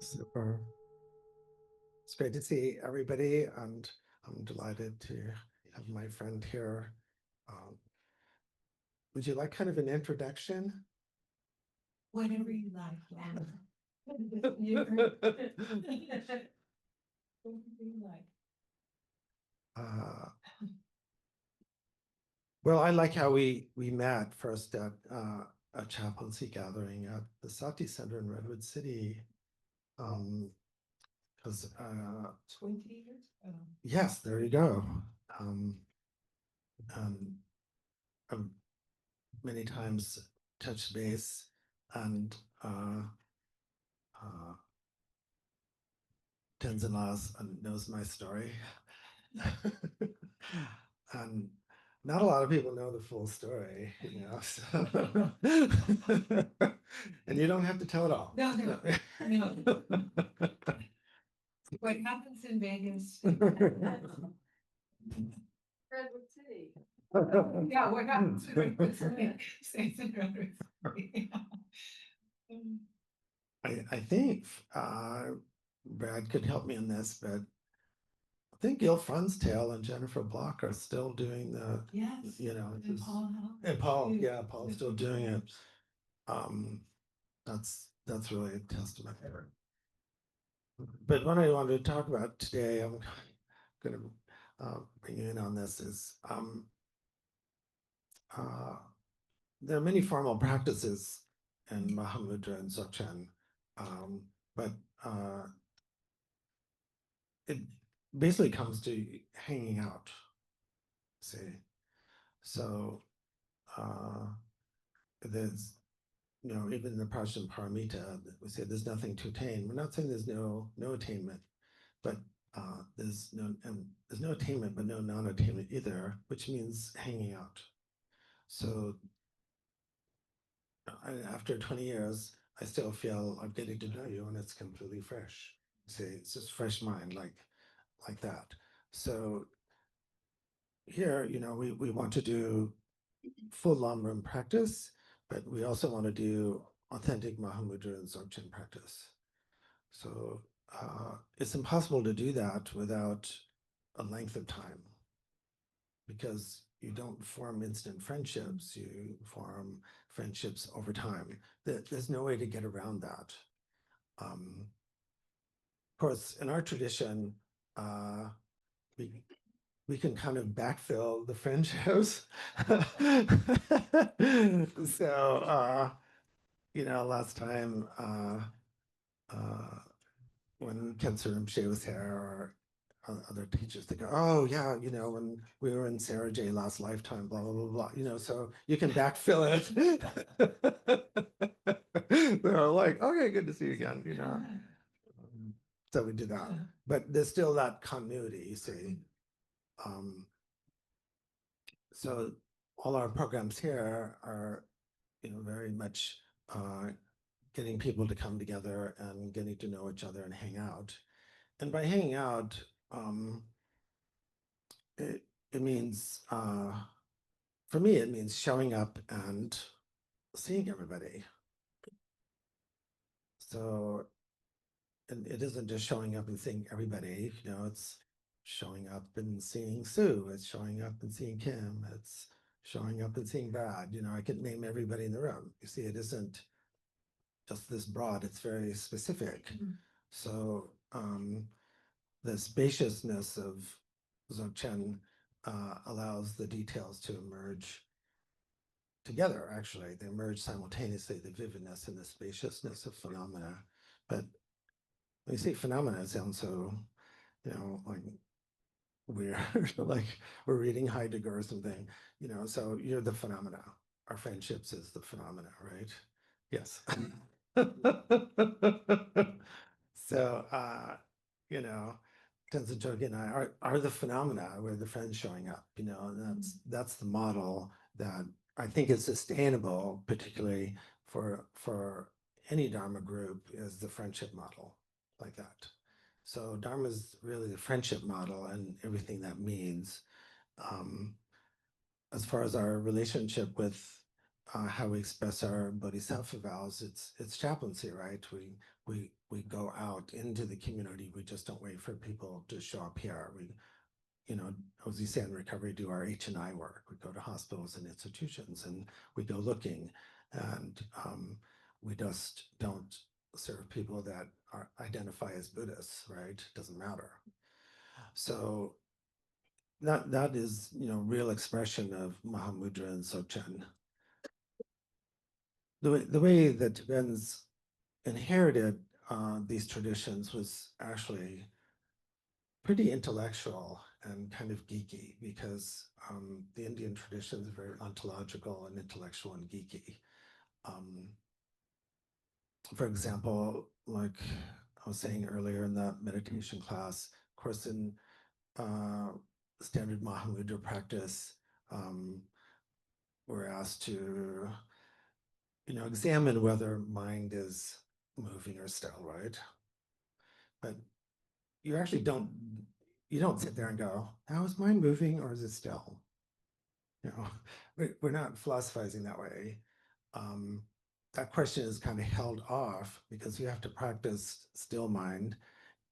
Super. It's great to see everybody, and I'm delighted to have my friend here. Would you like kind of an introduction? Whatever you like. Well, I like how we met first at a chaplaincy gathering at the Sati Center in Redwood City. Because 20 years? yes, there you go. I've many times touched base, and Tenzin knows my story. And not a lot of people know the full story, you know. So. And you don't have to tell it all. No. What happens in Vegas? Redwood City. Yeah, what happens in Redwood City stays in Redwood City. I think Brad could help me in this, but I think Gil Fronsdale and Jennifer Block are still doing the, Yes. you know, And Paul, yeah, Paul's still doing it. That's really a testament. But what I wanted to talk about today, I'm going to bring you in on this, is there are many formal practices in Mahamudra and Dzogchen, but it basically comes to hanging out, see. So there's, you know, even in the Prajna Paramita, we say there's nothing to attain. We're not saying there's no attainment, but there's no attainment, but no non-attainment either, which means hanging out. So after 20 years, I still feel I'm getting to know you, and it's completely fresh. See, it's just fresh mind, like that. So here, you know, we want to do full Lamrim practice, but we also want to do authentic Mahamudra and Dzogchen practice. So it's impossible to do that without a length of time, because you don't form instant friendships, you form friendships over time. There's no way to get around that. Of course, in our tradition, we can kind of backfill the friendships. So, you know, last time when Khyentse Rinpoche was here, or other teachers, they go, oh yeah, you know, when we were in Sarah J last lifetime, blah, blah, blah, blah, you know, so you can backfill it. They're like, okay, good to see you again, you know. So we do that, but there's still that continuity, you see. So all our programs here are, you know, very much getting people to come together and getting to know each other and hang out. And by hanging out, it means, for me, it means showing up and seeing everybody. So, and it isn't just showing up and seeing everybody, you know, it's showing up and seeing Sue, it's showing up and seeing Kim, it's showing up and seeing Brad. You know, I could name everybody in the room. You see, it isn't just this broad, it's very specific. So the spaciousness of Dzogchen allows the details to emerge together, actually. They emerge simultaneously, the vividness and the spaciousness of phenomena. But when you say phenomena, it sounds so, you know, like weird, like we're reading Heidegger or something, you know, so you're the phenomena. Our friendships is the phenomena, right? Yes. So, you know, Tenzin Chogkyi and I are the phenomena. We're the friends showing up, you know, and that's the model that I think is sustainable, particularly for any Dharma group, is the friendship model, like that. So Dharma is really the friendship model and everything that means. As far as our relationship with how we express our Bodhisattva vows, it's chaplaincy, right? we go out into the community. We just don't wait for people to show up here. We, you know, as you say in recovery, do our H&I work. We go to hospitals and institutions and we go looking, and we just don't serve people that identify as Buddhists, right? Doesn't matter. So that is, you know, real expression of Mahamudra and Dzogchen. The way that Tibetans inherited these traditions was actually pretty intellectual and kind of geeky, because the Indian tradition is very ontological and intellectual and geeky. For example, like I was saying earlier in the meditation class, of course, in standard Mahamudra practice, we're asked to, you know, examine whether mind is moving or still, right? But you actually don't, you don't sit there and go, how is mind moving or is it still? You know, we're not philosophizing that way. That question is kind of held off because you have to practice still mind,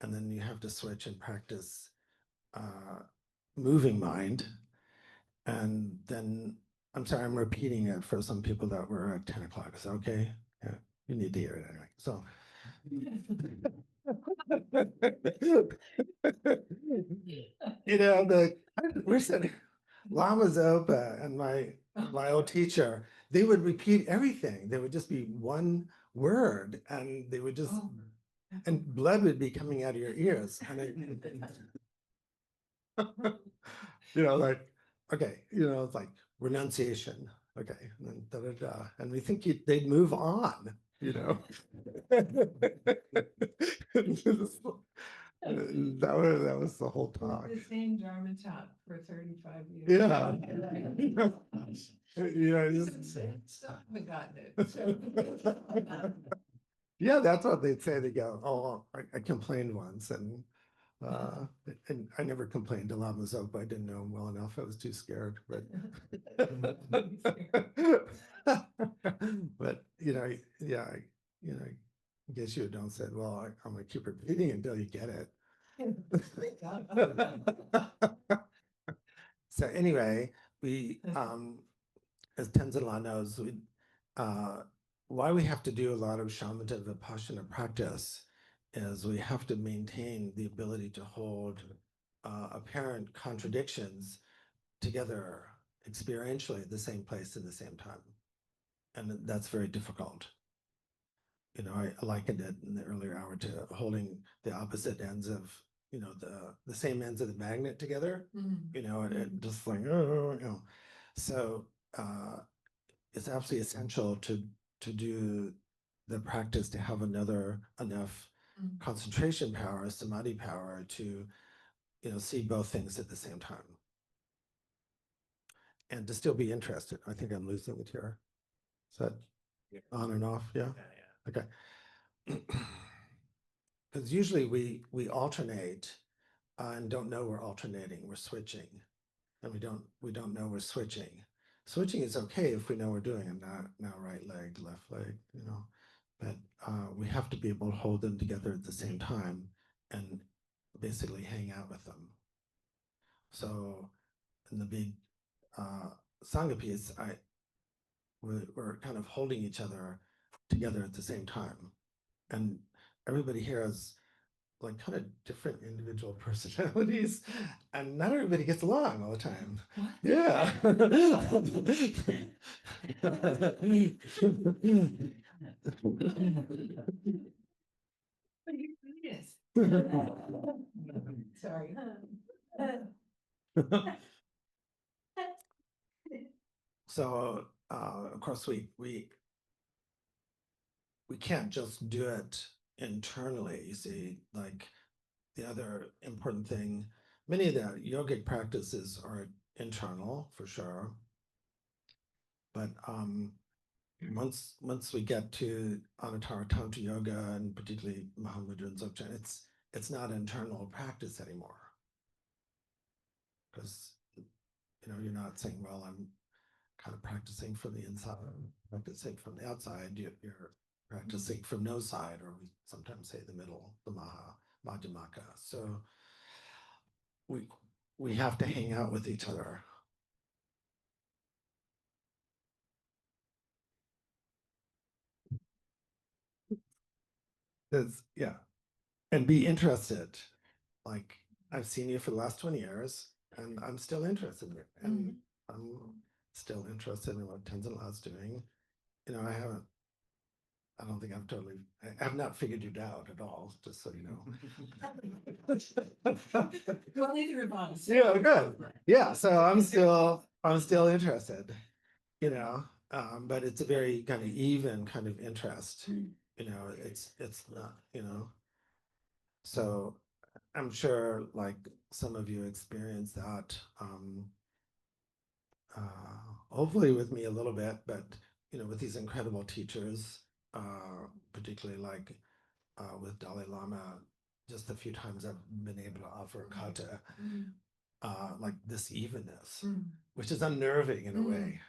and then you have to switch and practice moving mind. And then, I'm sorry, I'm repeating it for some people that were at 10 o'clock. Is that okay? Yeah, you need to hear it anyway. So. You know, we're sitting, Lama Zopa and my old teacher, they would repeat everything. There would just be one word, and they would just, and blood would be coming out of your ears. And you know, like, okay, you know, it's like renunciation. Okay, and then da da da, and we think they'd move on, you know. That was the whole talk. The same Dharma talk for 35 years. Yeah. Yeah. Still haven't gotten it. Yeah, that's what they'd say. They go, oh, I complained once, and I never complained to Lama Zopa. I didn't know him well enough. I was too scared. But but you know, yeah, you know, I guess you don't say, well, I'm gonna keep repeating until you get it. So anyway, we as Tenzin La knows, why we have to do a lot of shamatha vipassana practice is we have to maintain the ability to hold apparent contradictions together experientially at the same place at the same time. And that's very difficult. You know, I likened it in the earlier hour to holding the opposite ends of, you know, the same ends of the magnet together, you know, and it just like, oh, you know. So it's absolutely essential to do the practice to have enough concentration power, samadhi power to, you know, see both things at the same time. And to still be interested. I think I'm losing it here. Is that on and off? Yeah. Okay. Because usually we alternate and don't know we're alternating. We're switching, and we don't know we're switching. Switching is okay if we know we're doing it. Not now right leg, left leg, you know. But we have to be able to hold them together at the same time and basically hang out with them. So in the big Sangha piece, we're kind of holding each other together at the same time. And everybody here has like kind of different individual personalities, and not everybody gets along all the time. What? Yeah. Sorry. So of course we can't just do it internally. You see, like the other important thing, many of the yogic practices are internal for sure, but once we get to Anatara Tantra Yoga and particularly Mahamudra and Dzogchen, it's not internal practice anymore, because you know you're not saying, well, I'm kind of practicing from the inside, practicing from the outside. You're practicing from no side, or we sometimes say the middle, the Madhyamaka. So we have to hang out with each other. Yeah, and be interested. Like, I've seen you for the last 20 years, and I'm still interested in it. And I'm still interested in what Tenzin La's doing. You know, I don't think I have not figured you out at all, just so you know. Well, neither of us. Yeah, good. Yeah, so I'm still interested, you know, but it's a very kind of even kind of interest, you know, it's not, you know, so I'm sure like some of you experience that, hopefully with me a little bit, but you know, with these incredible teachers, particularly like with Dalai Lama, just a few times I've been able to offer kata, like this evenness, which is unnerving in a way.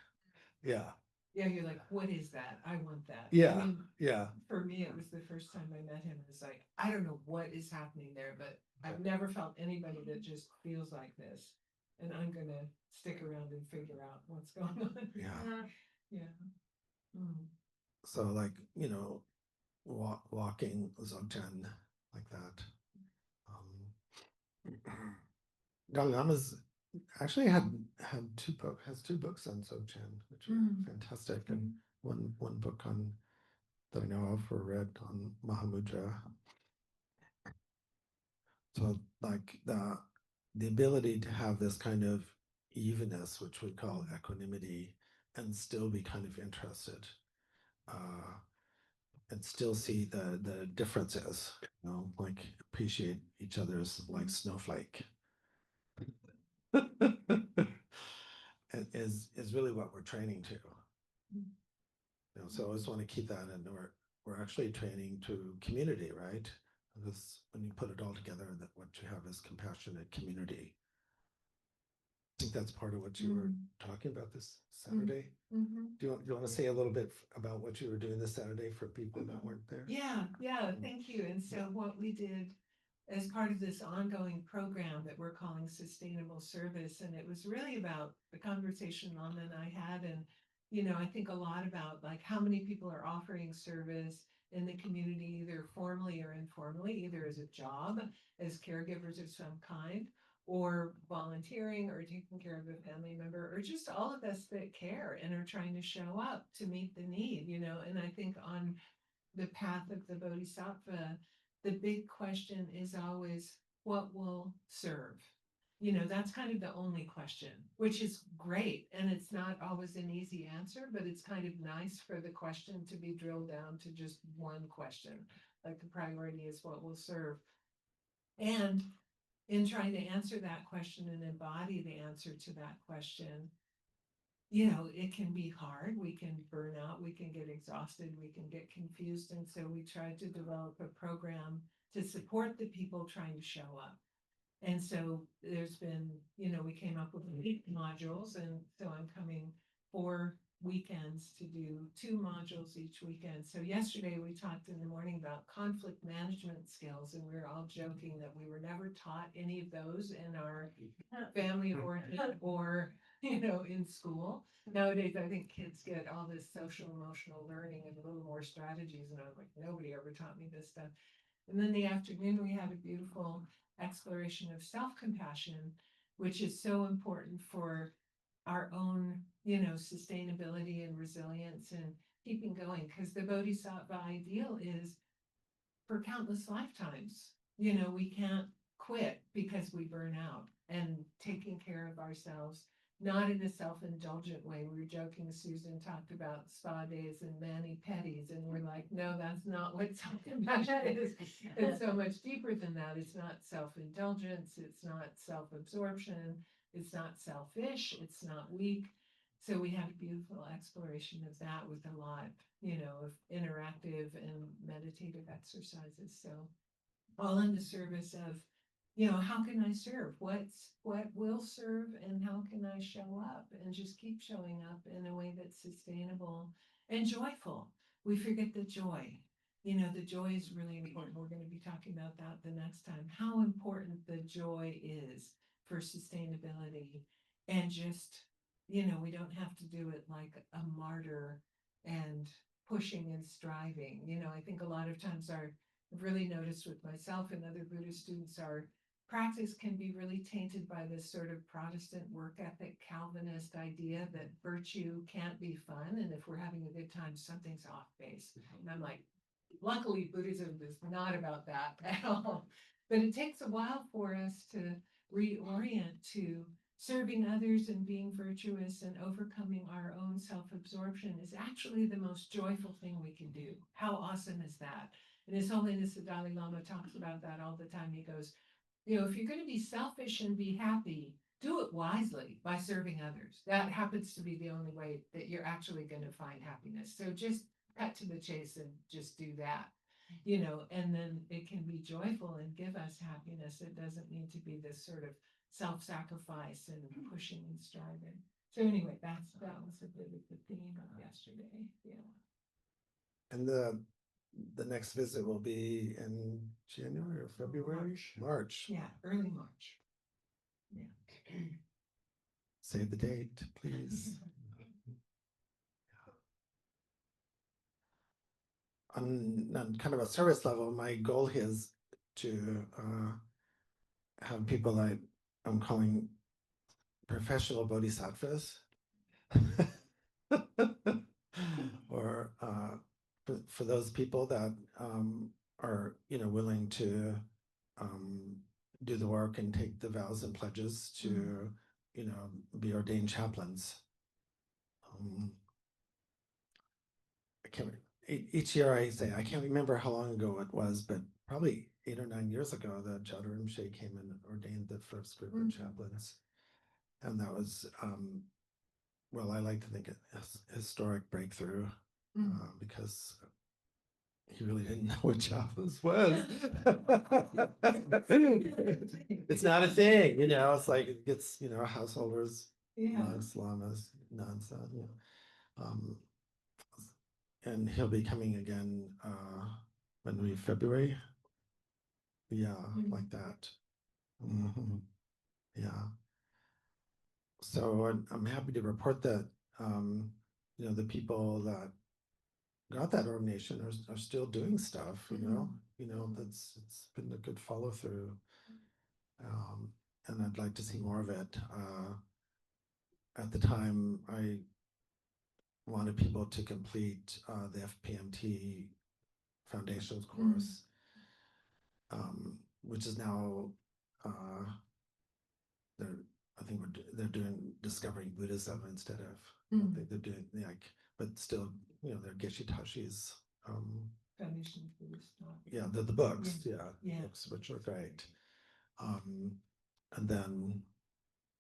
Yeah. Yeah, you're like, what is that? I want that. Yeah. I mean, yeah. for me, it was the first time I met him. It's like, I don't know what is happening there, but I've never felt anybody that just feels like this. And I'm gonna stick around and figure out what's going on. Yeah. Yeah. So like, you know, walking Dzogchen like that. Dalai Lama's actually has two books on Dzogchen, which are fantastic, and one book on that I know of or read on Mahamudra. So like the ability to have this kind of evenness, which we call equanimity, and still be kind of interested, and still see the differences, you know, like appreciate each other's like snowflake. is really what we're training to. You know, so I always want to keep that in. We're actually training to community, right? Because when you put it all together, that what you have is compassionate community. I think that's part of what you were talking about this Saturday. Do you want to say a little bit about what you were doing this Saturday for people that weren't there? Yeah, thank you. And so what we did as part of this ongoing program that we're calling Sustainable Service, and it was really about the conversation Lama and I had, and you know, I think a lot about like how many people are offering service in the community, either formally or informally, either as a job, as caregivers of some kind, or volunteering or taking care of a family member, or just all of us that care and are trying to show up to meet the need, you know. And I think on the path of the Bodhisattva, the big question is always what will serve? You know, that's kind of the only question, which is great. And it's not always an easy answer, but it's kind of nice for the question to be drilled down to just one question. Like the priority is what will serve. And in trying to answer that question and embody the answer to that question, you know, it can be hard. We can burn out, we can get exhausted, we can get confused. And so we tried to develop a program to support the people trying to show up. And so there's been, you know, we came up with 8 modules. And so I'm coming 4 weekends to do 2 modules each weekend. So yesterday we talked in the morning about conflict management skills, and we were all joking that we were never taught any of those in our family of origin or, you know, in school. Nowadays, I think kids get all this social emotional learning and a little more strategies. And I'm like, nobody ever taught me this stuff. And then the afternoon, we had a beautiful exploration of self-compassion, which is so important for our own, you know, sustainability and resilience and keeping going. Because the Bodhisattva ideal is for countless lifetimes. You know, we can't quit because we burn out, and taking care of ourselves, not in a self-indulgent way. We were joking, Susan talked about spa days and mani-pedis, and we're like, no, that's not what self-compassion is. It's so much deeper than that. It's not self-indulgence, it's not self-absorption, it's not selfish, it's not weak. So we had a beautiful exploration of that with a lot, you know, of interactive and meditative exercises. So all in the service of, you know, how can I serve? What will serve, and how can I show up and just keep showing up in a way that's sustainable and joyful, we forget the joy. You know, the joy is really important. We're going to be talking about that the next time, how important the joy is for sustainability. And just, you know, we don't have to do it like a martyr and pushing and striving. You know, I think a lot of times I've really noticed with myself and other Buddhist students, our practice can be really tainted by this sort of Protestant work ethic, Calvinist idea that virtue can't be fun. And if we're having a good time, something's off base. And I'm like, luckily, Buddhism is not about that at all. But it takes a while for us to reorient to serving others and being virtuous and overcoming our own self-absorption is actually the most joyful thing we can do. How awesome is that? And His Holiness the Dalai Lama talks about that all the time. He goes, you know, if you're going to be selfish and be happy, do it wisely by serving others. That happens to be the only way that you're actually going to find happiness. So just cut to the chase and just do that, you know, and then it can be joyful and give us happiness. It doesn't need to be this sort of self-sacrifice and pushing and striving. So anyway, that was a bit of the theme of yesterday. Yeah. And the next visit will be in January or February? March. Yeah, early March. Yeah. Save the date, please. On kind of a service level, my goal is to have people I'm calling professional bodhisattvas, or for those people that are willing to do the work and take the vows and pledges to be ordained chaplains. I can't. Each year I say, I can't remember how long ago it was, but probably 8 or 9 years ago that Rinpoche Rinpoche came and ordained the first group of chaplains. And that was, well, I like to think it as a historic breakthrough because he really didn't know what chaplains was. It's not a thing, it's like it gets, householders, monks, lamas, nuns, and he'll be coming again when we February. Yeah, like that. Yeah. So I'm happy to report that the people that got that ordination are still doing stuff. It's been a good follow through, and I'd like to see more of it. At the time, I wanted people to complete the FPMT Foundations course, which is now I think they're doing discovering Buddhism instead of they're doing but still they're Geshe Tashi's Foundation Buddhist God. Yeah, the books, Yeah. books, which are great. And then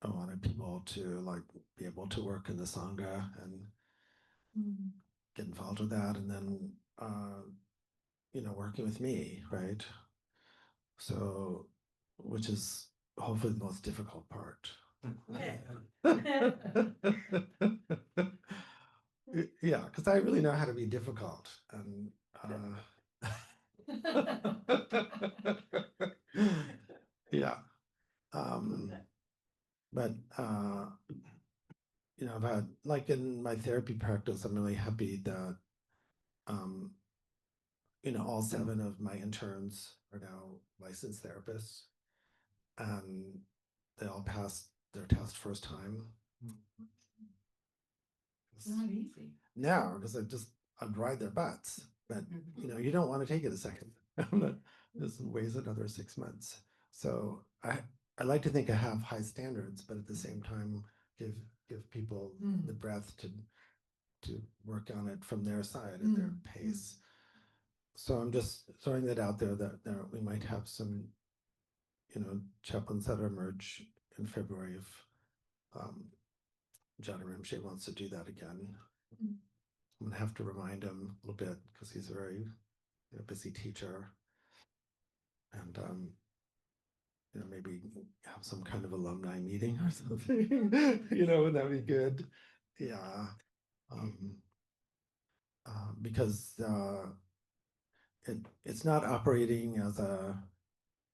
I wanted people to be able to work in the Sangha and get involved with that, and then working with me, right? So, which is hopefully the most difficult part. Yeah, because I really know how to be difficult, and yeah, but I've had, like in my therapy practice, I'm really happy that all 7 of my interns are now licensed therapists, and they all passed their test first time. It's not easy. No, because I'd ride their butts, but you don't want to take it a second. This weighs another 6 months. So I like to think I have high standards, but at the same time give people the breath to work on it from their side at their pace. So I'm just throwing that out there that we might have some chaplains that emerge in February if Rinpoche Rinpoche wants to do that again. I'm gonna have to remind him a little bit because he's a very busy teacher, and maybe have some kind of alumni meeting or something. Would that be good? Yeah. because it's not operating as a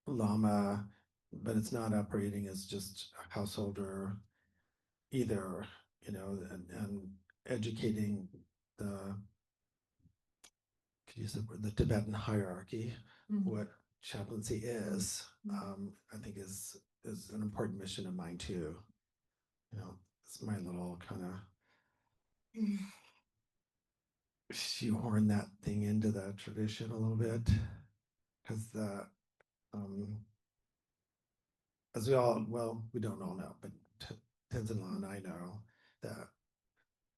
Lama, but it's not operating as just a householder either, and educating the, could use the Tibetan hierarchy, what chaplaincy is, I think is an important mission of mine too. It's my little kind of shoehorn that thing into the tradition a little bit, because as we don't all know, but Tenzin and I know that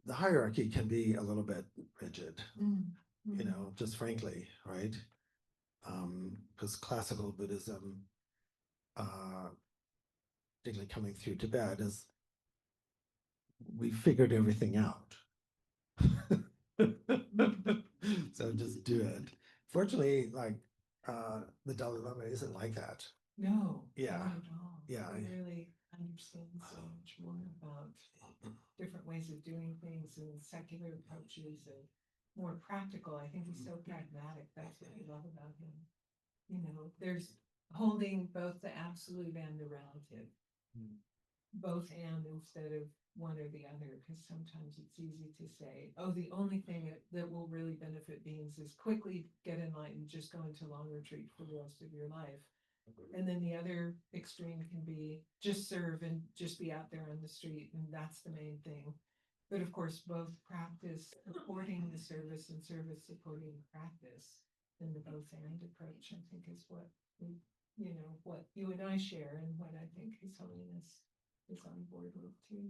the hierarchy can be a little bit rigid, just frankly, right? Because classical Buddhism, particularly coming through Tibet, is we figured everything out. So just do it. Fortunately, like the Dalai Lama isn't like that. No, Yeah. not at all. Yeah. I really understand so much more about different ways of doing things and secular approaches and more practical. I think he's so pragmatic. That's what I love about him. There's holding both the absolute and the relative. Both and instead of one or the other, because sometimes it's easy to say, oh, the only thing that will really benefit beings is quickly get enlightened, just go into long retreat for the rest of your life. And then the other extreme can be just serve and just be out there on the street, and that's the main thing. But of course, both practice supporting the service and service supporting practice. And the both and approach, I think, is what what you and I share, and what I think His Holiness is on board with too.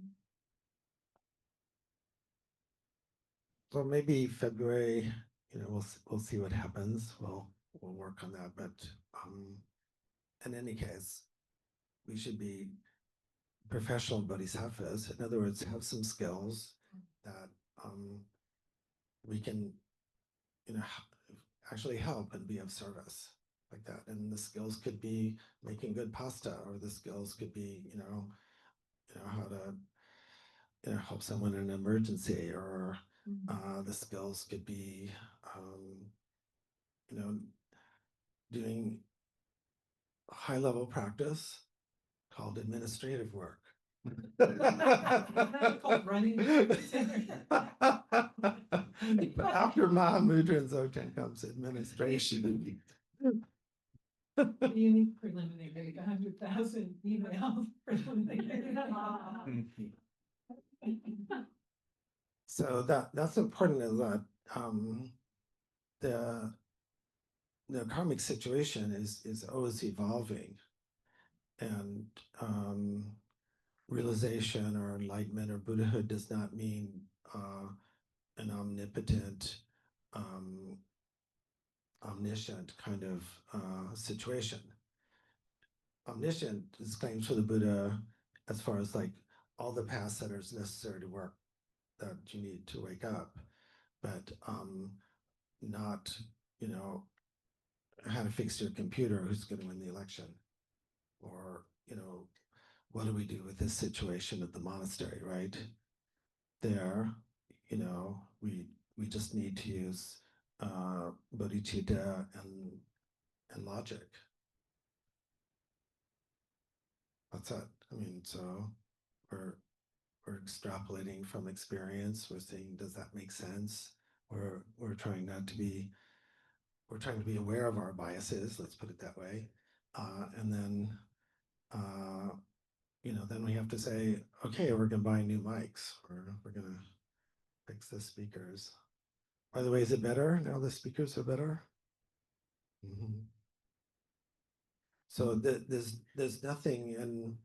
So maybe February, we'll see what happens. We'll work on that. But in any case, we should be professional bodhisattvas. In other words, have some skills that we can, actually help and be of service like that. And the skills could be making good pasta, or the skills could be, how to, help someone in an emergency, or the skills could be, doing high-level practice called administrative work. Called running. But after Mahamudra and Dzogchen comes administration. You need preliminary, 100,000 emails. So that's important, is that the karmic situation is always evolving, and realization or enlightenment or Buddhahood does not mean an omnipotent, omniscient kind of situation. Omniscient is claimed for the Buddha as far as like all the paths that are necessary to work, that you need to wake up, but not, how to fix your computer, who's going to win the election, or, what do we do with this situation at the monastery, right? There, we just need to use Bodhicitta and logic. That's it. I mean, so we're extrapolating from experience. We're saying, does that make sense? We're trying to be aware of our biases, let's put it that way. And then, then we have to say, okay, we're going to buy new mics, or we're going to fix the speakers. By the way, is it better now? The speakers are better. So there's nothing in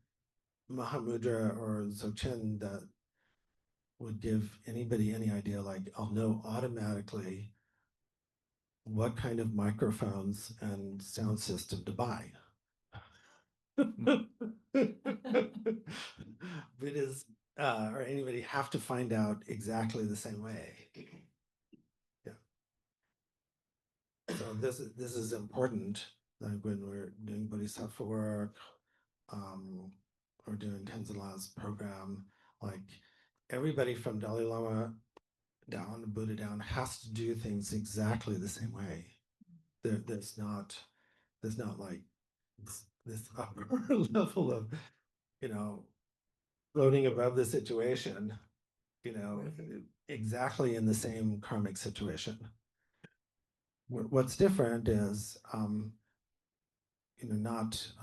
Mahamudra or Dzogchen that would give anybody any idea, like, I'll know automatically what kind of microphones and sound system to buy. Buddhists or anybody have to find out exactly the same way. Yeah. So this is important, like when we're doing Bodhisattva work, or doing Tenzin La's program, like everybody from Dalai Lama down, Buddha down, has to do things exactly the same way. There's not like this upper level of, floating above the situation, exactly in the same karmic situation. What's different is, not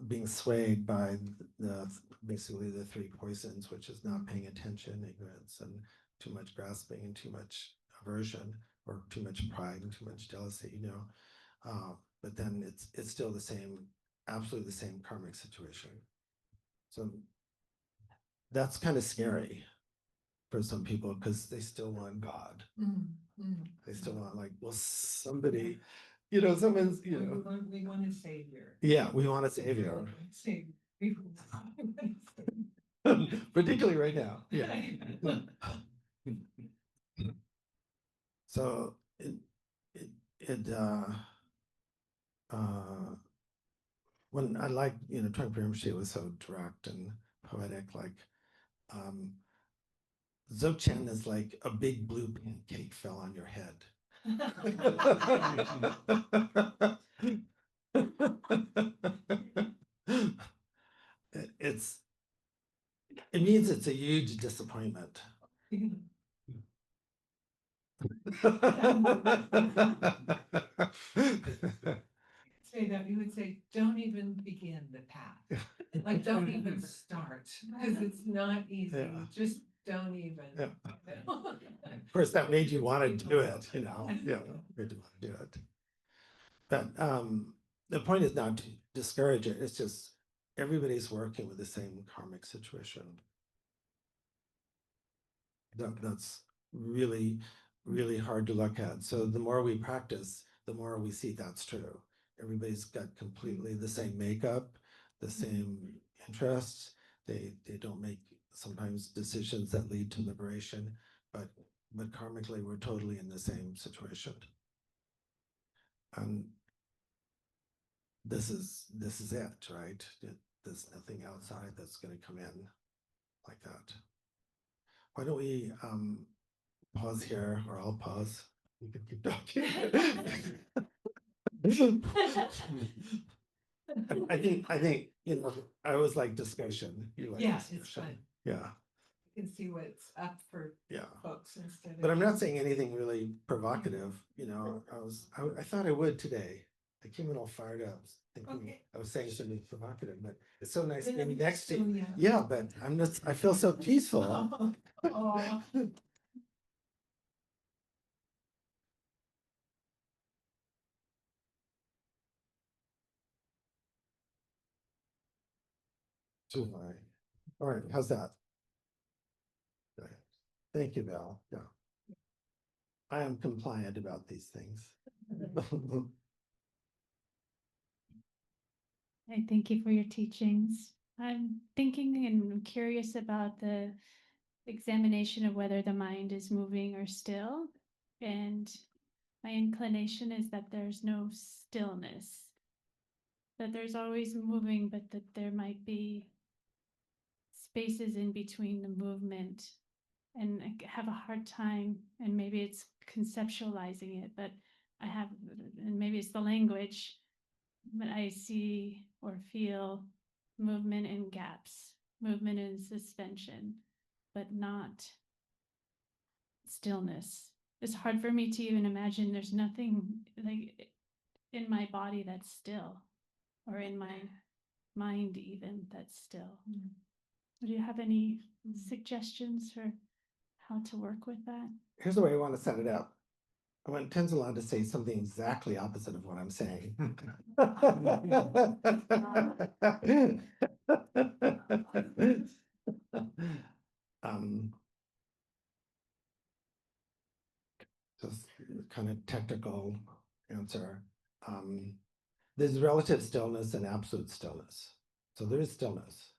being swayed by basically the three poisons, which is not paying attention, ignorance, and too much grasping, and too much aversion, or too much pride and too much jealousy. But then it's still the same, absolutely the same karmic situation. So that's kind of scary for some people, because they still want God. They still want, like, well, somebody, someone's, we want a savior. Yeah, we want a savior. Savior. Particularly right now. Yeah. So when I like, Trungpa Rinpoche was so direct and poetic, like, Dzogchen is like a big blue pancake fell on your head. It means it's a huge disappointment. Say that we would say, don't even begin the path. Like, don't even start, because it's not easy. Yeah. Just don't even. Yeah. Of course, that made you want to do it, Yeah, made you want to do it. But the point is not to discourage it. It's just everybody's working with the same karmic situation. That's really, really hard to look at. So the more we practice, the more we see that's true. Everybody's got completely the same makeup, the same interests. They don't make sometimes decisions that lead to liberation, but karmically we're totally in the same situation. And this is it, right? There's nothing outside that's going to come in like that. Why don't we pause here, or I'll pause. You can keep talking. I think I always like discussion. You like discussion. It's fun. Yeah. You can see what's up for folks instead of. But I'm not saying anything really provocative. I thought I would today. I came in all fired up, thinking I was saying something provocative, but it's so nice being next to you. Yeah, but I feel so peaceful. Oh. Too high. All right, how's that? Good. Thank you, Val. Yeah. I am compliant about these things. I thank you for your teachings. I'm thinking and curious about the examination of whether the mind is moving or still. And my inclination is that there's no stillness, that there's always moving, but that there might be spaces in between the movement. And I have a hard time, and maybe it's conceptualizing it, but and maybe it's the language, but I see or feel movement in gaps, movement in suspension, but not stillness. It's hard for me to even imagine there's nothing like in my body that's still, or in my mind even that's still. Do you have any suggestions for how to work with that? Here's the way I want to set it up. I want Tenzin to say something exactly opposite of what I'm saying. Just kind of technical answer. There's relative stillness and absolute stillness. So there is stillness.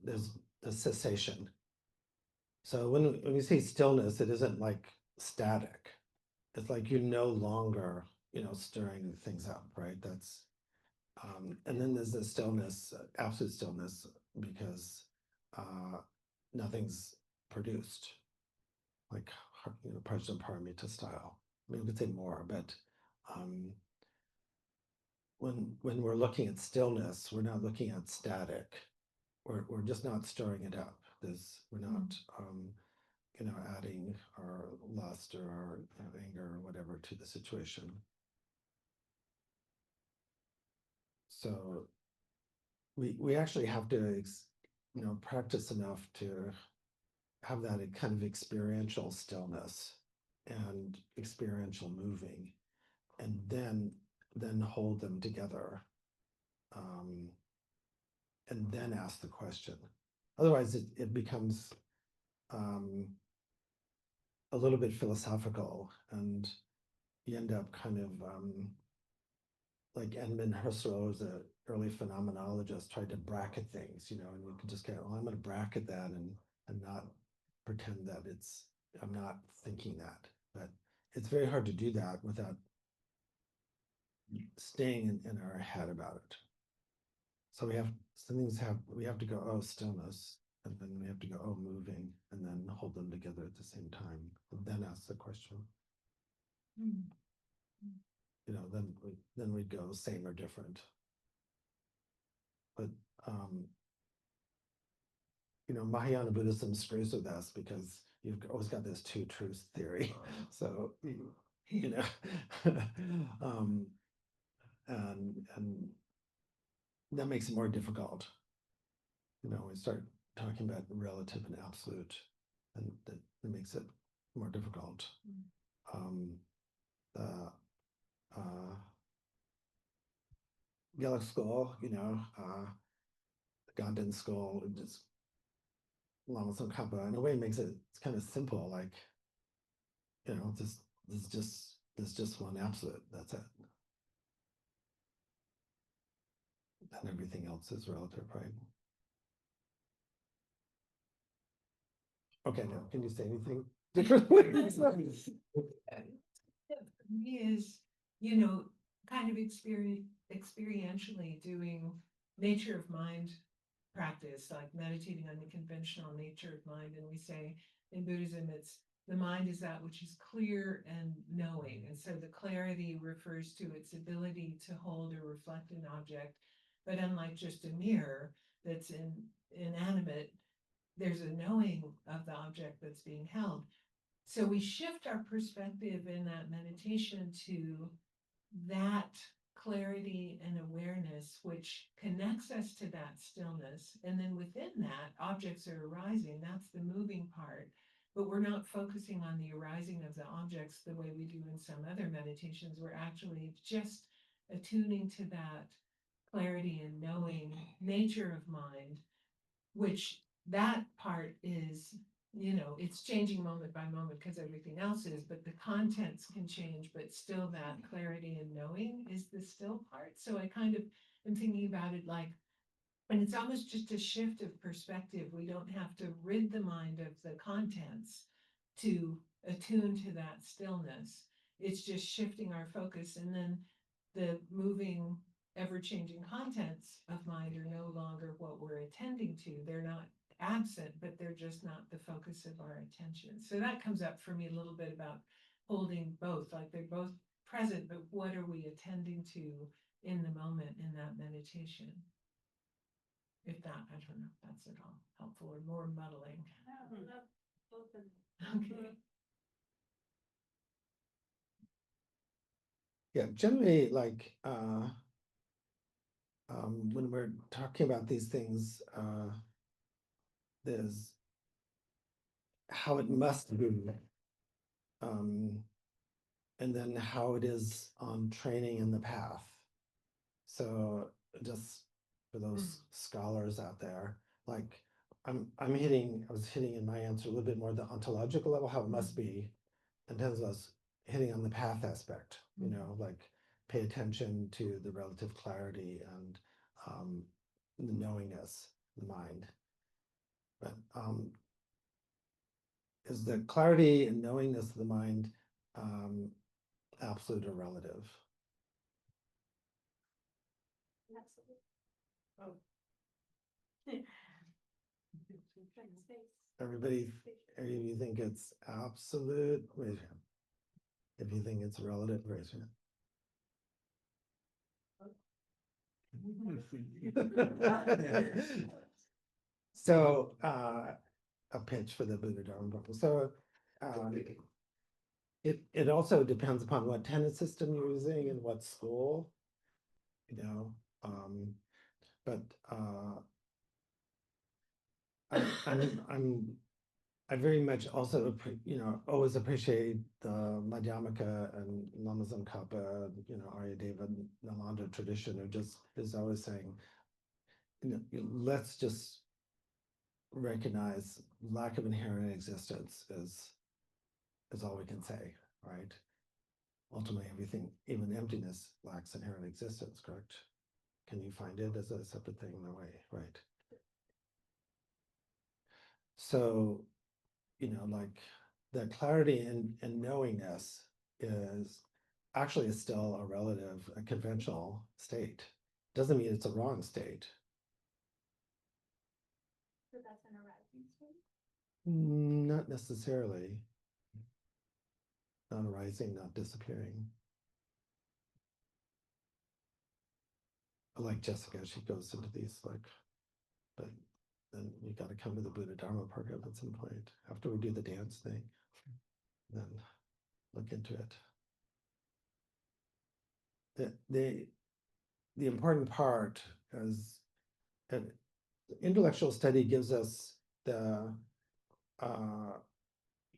There's a cessation. So when we say stillness, it isn't like static. It's like you're no longer, stirring things up, right? That's, and then there's the stillness, absolute stillness, because nothing's produced. like Prajna Paramita style. I mean, we could say more, but when we're looking at stillness, we're not looking at static. We're just not stirring it up. We're not adding our lust or our anger or whatever to the situation. So we actually have to practice enough to have that kind of experiential stillness and experiential moving, and then hold them together, and then ask the question. Otherwise, it becomes a little bit philosophical, and you end up kind of like Edmund Husserl, was an early phenomenologist, tried to bracket things, and you can just go, oh, I'm going to bracket that and not pretend that I'm not thinking that. But it's very hard to do that without staying in our head about it. So we have to go, oh, stillness, and then we have to go, oh, moving, and then hold them together at the same time, and then ask the question. Then we'd go same or different. But Mahayana Buddhism screws with us because you've always got this two truths theory. So and that makes it more difficult. We start talking about relative and absolute, and that makes it more difficult. Gelug school, the Ganden school, just Lama Tsongkhapa, in a way makes it's kind of simple, like, there's just one absolute, that's it. And everything else is relative, right? Okay, now, can you say anything differently? For me is, kind of experientially doing nature of mind practice, like meditating on the conventional nature of mind. And we say in Buddhism, the mind is that which is clear and knowing. And so the clarity refers to its ability to hold or reflect an object. But unlike just a mirror that's inanimate, there's a knowing of the object that's being held. So we shift our perspective in that meditation to that clarity and awareness, which connects us to that stillness. And then within that, objects are arising. That's the moving part. But we're not focusing on the arising of the objects the way we do in some other meditations. We're actually just attuning to that clarity and knowing nature of mind, which that part is, it's changing moment by moment because everything else is, but the contents can change, but still that clarity and knowing is the still part. So I kind of am thinking about it like, and it's almost just a shift of perspective. We don't have to rid the mind of the contents to attune to that stillness. It's just shifting our focus, and then the moving, ever-changing contents of mind are no longer what we're attending to. They're not absent, but they're just not the focus of our attention. So that comes up for me a little bit about holding both, like they're both present, but what are we attending to in the moment in that meditation? If that, I don't know if that's at all helpful or more muddling. Okay. Yeah, generally, like when we're talking about these things, there's how it must be, and then how it is on training in the path. So just for those scholars out there, like I was hitting in my answer a little bit more the ontological level, how it must be, in terms of us hitting on the path aspect, like pay attention to the relative clarity and the knowingness, the mind. But is the clarity and knowingness of the mind absolute or relative? Oh. Everybody, if you think it's absolute, raise your hand. If you think it's relative, raise your hand. So, a pitch for the Buddha Dharma. So, it also depends upon what tenet system you're using and what school, you know. But I very much also always appreciate the Madhyamaka and Lama Tsongkhapa, Aryadeva Nalanda tradition of just is always saying, let's just recognize lack of inherent existence is all we can say, right? Ultimately, everything, even emptiness, lacks inherent existence, correct? Can you find it as a separate thing? No way, right? So, like the clarity and knowingness is actually still a relative, a conventional state. Doesn't mean it's a wrong state. So that's an arising state? Not necessarily. Not arising, not disappearing. I like Jessica, she goes into these but then you got to come to the Buddha Dharma program at some point after we do the dance thing. Then look into it. The important part is an intellectual study gives us the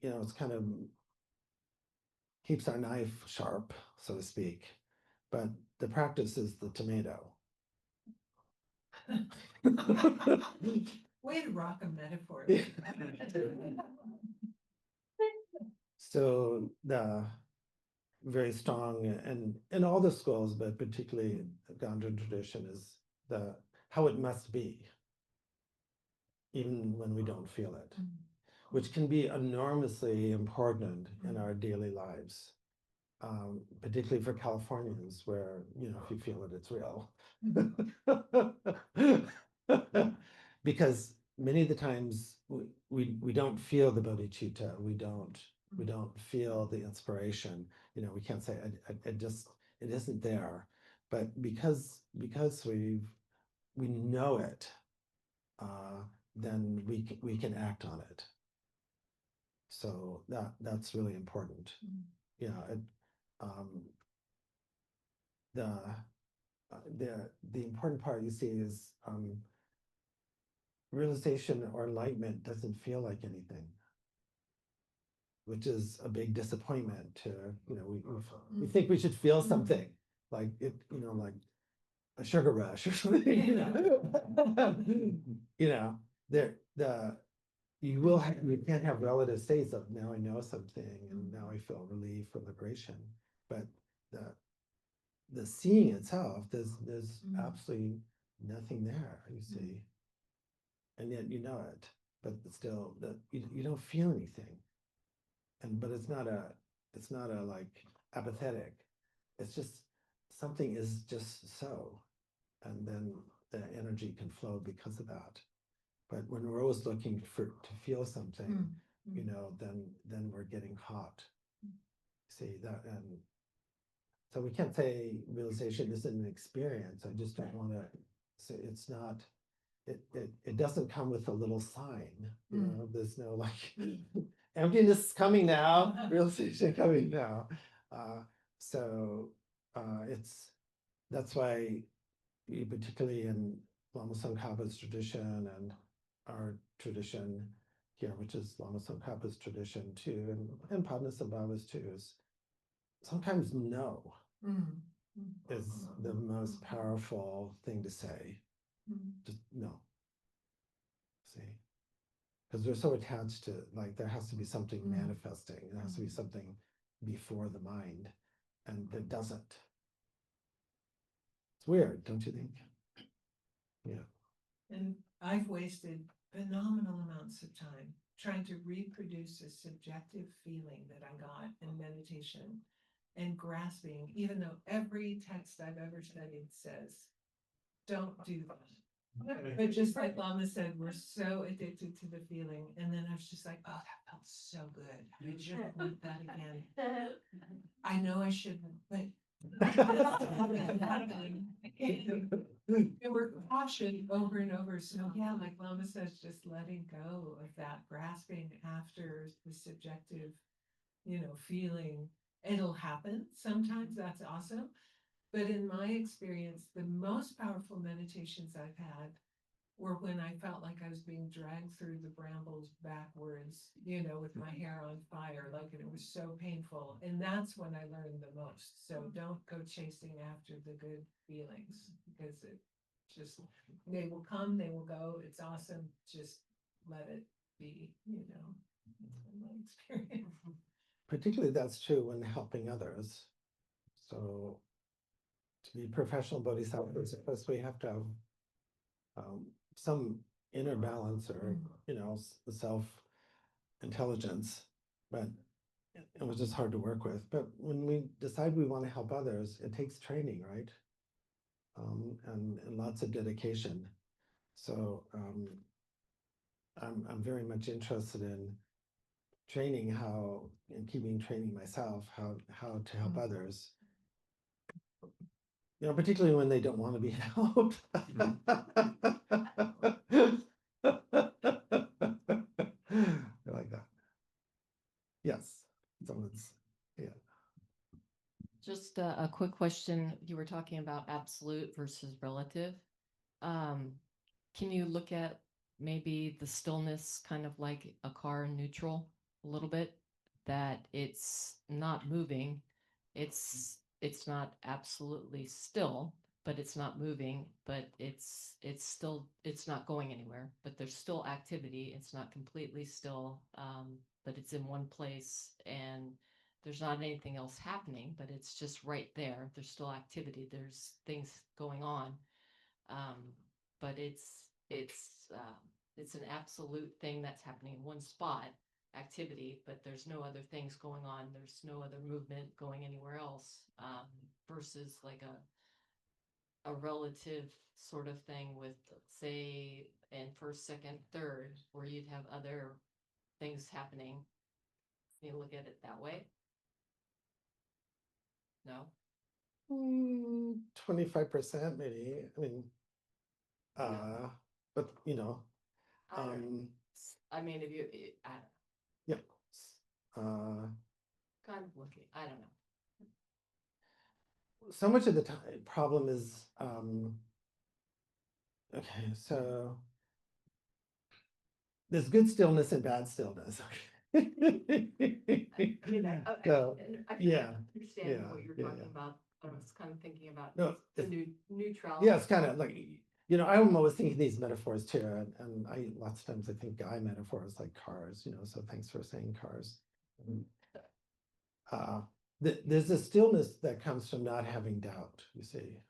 it's kind of keeps our knife sharp, so to speak, but the practice is the tomato. Way to rock a metaphor. So the very strong in all the schools, but particularly the Gandhi tradition is how it must be, even when we don't feel it, which can be enormously important in our daily lives, particularly for Californians, where if you feel it, it's real. Because many of the times we don't feel the bodhicitta, we don't feel the inspiration. We can't say it isn't there, but because we know it, then we can act on it. So that's really important. The important part you see is realization or enlightenment doesn't feel like anything, which is a big disappointment to, we think we should feel something like it, like a sugar rush or something, you can't have relative states of now I know something and now I feel relief or liberation, but the seeing itself, there's absolutely nothing there, you see, and yet you know it, but still you don't feel anything, but it's not a like apathetic, it's just something is just so, and then the energy can flow because of that. But when we're always looking to feel something, then we're getting caught. See that, and so we can't say realization isn't an experience. I just don't want to say it's not. It doesn't come with a little sign. There's no like emptiness coming now, realization coming now. That's why, particularly in Lama Tsongkhapa's tradition and our tradition here, which is Lama Tsongkhapa's tradition too, and Padmasambhava's too, is sometimes no is the most powerful thing to say. Just no. See? Because we're so attached to, like, there has to be something manifesting. There has to be something before the mind, and there doesn't. It's weird, don't you think? Yeah. And I've wasted phenomenal amounts of time trying to reproduce a subjective feeling that I got in meditation and grasping, even though every text I've ever studied says, don't do that. But just like Lama said, we're so addicted to the feeling. And then I was just like, oh, that felt so good. I just want that again. I know I shouldn't, but and we're cautioned over and over. So yeah, like Lama says, just letting go of that grasping after the subjective, feeling. It'll happen. Sometimes that's awesome. But in my experience, the most powerful meditations I've had were when I felt like I was being dragged through the brambles backwards, with my hair on fire, like, and it was so painful. And that's when I learned the most. So don't go chasing after the good feelings, because it just, they will come, they will go. It's awesome. Just let it be, That's been my experience. Particularly that's true when helping others. So to be professional bodhisattvas, first we have to have some inner balance or, self-intelligence, but it was just hard to work with. But when we decide we want to help others, it takes training, right? And lots of dedication. So I'm very much interested in training and keeping training myself, how to help others. Particularly when they don't want to be helped. I like that. Yes. Someone's, yeah. Just a quick question. You were talking about absolute versus relative. Can you look at maybe the stillness kind of like a car in neutral a little bit? That it's not moving. It's not absolutely still, but it's not moving, but it's not going anywhere, but there's still activity. It's not completely still, but it's in one place and there's not anything else happening, but it's just right there. There's still activity. There's things going on. But it's an absolute thing that's happening in one spot, activity, but there's no other things going on. There's no other movement going anywhere else, versus like a relative sort of thing with, say, in first, second, third, where you'd have other things happening. Can you look at it that way? No? 25% maybe. I mean, but I mean, if you, I don't know. yeah. Kind of looking, I don't know. So much of the time problem is okay, so there's good stillness and bad stillness. I mean, So, I yeah, understand what you're talking yeah. about. I was kind of thinking about No, the it's- neutrality. yeah, it's kind of like, I'm always thinking these metaphors too, and I lots of times I think guy metaphors like cars, so thanks for saying cars. There's a stillness that comes from not having doubt, you see.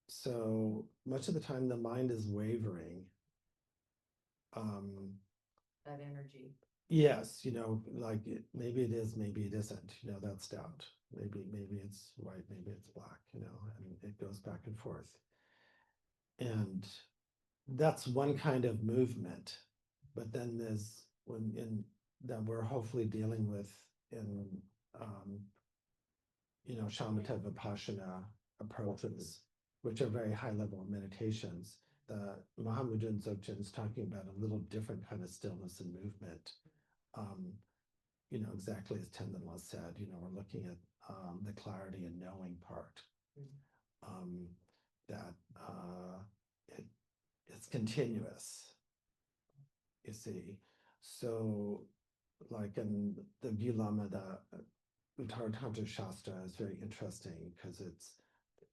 So much of the time the mind is wavering. That energy. Yes, like maybe it is, maybe it isn't, that's doubt. Maybe it's white, maybe it's black, and it goes back and forth. And that's one kind of movement. But then there's that we're hopefully dealing with in shamatha vipassana approaches, which are very high level meditations. The Mahamudra and Dzogchen is talking about a little different kind of stillness and movement. Exactly as Tenzin said, we're looking at the clarity and knowing part. That it's continuous, you see. So like in the Gilama, the Uttara Tantra Shastra is very interesting because it's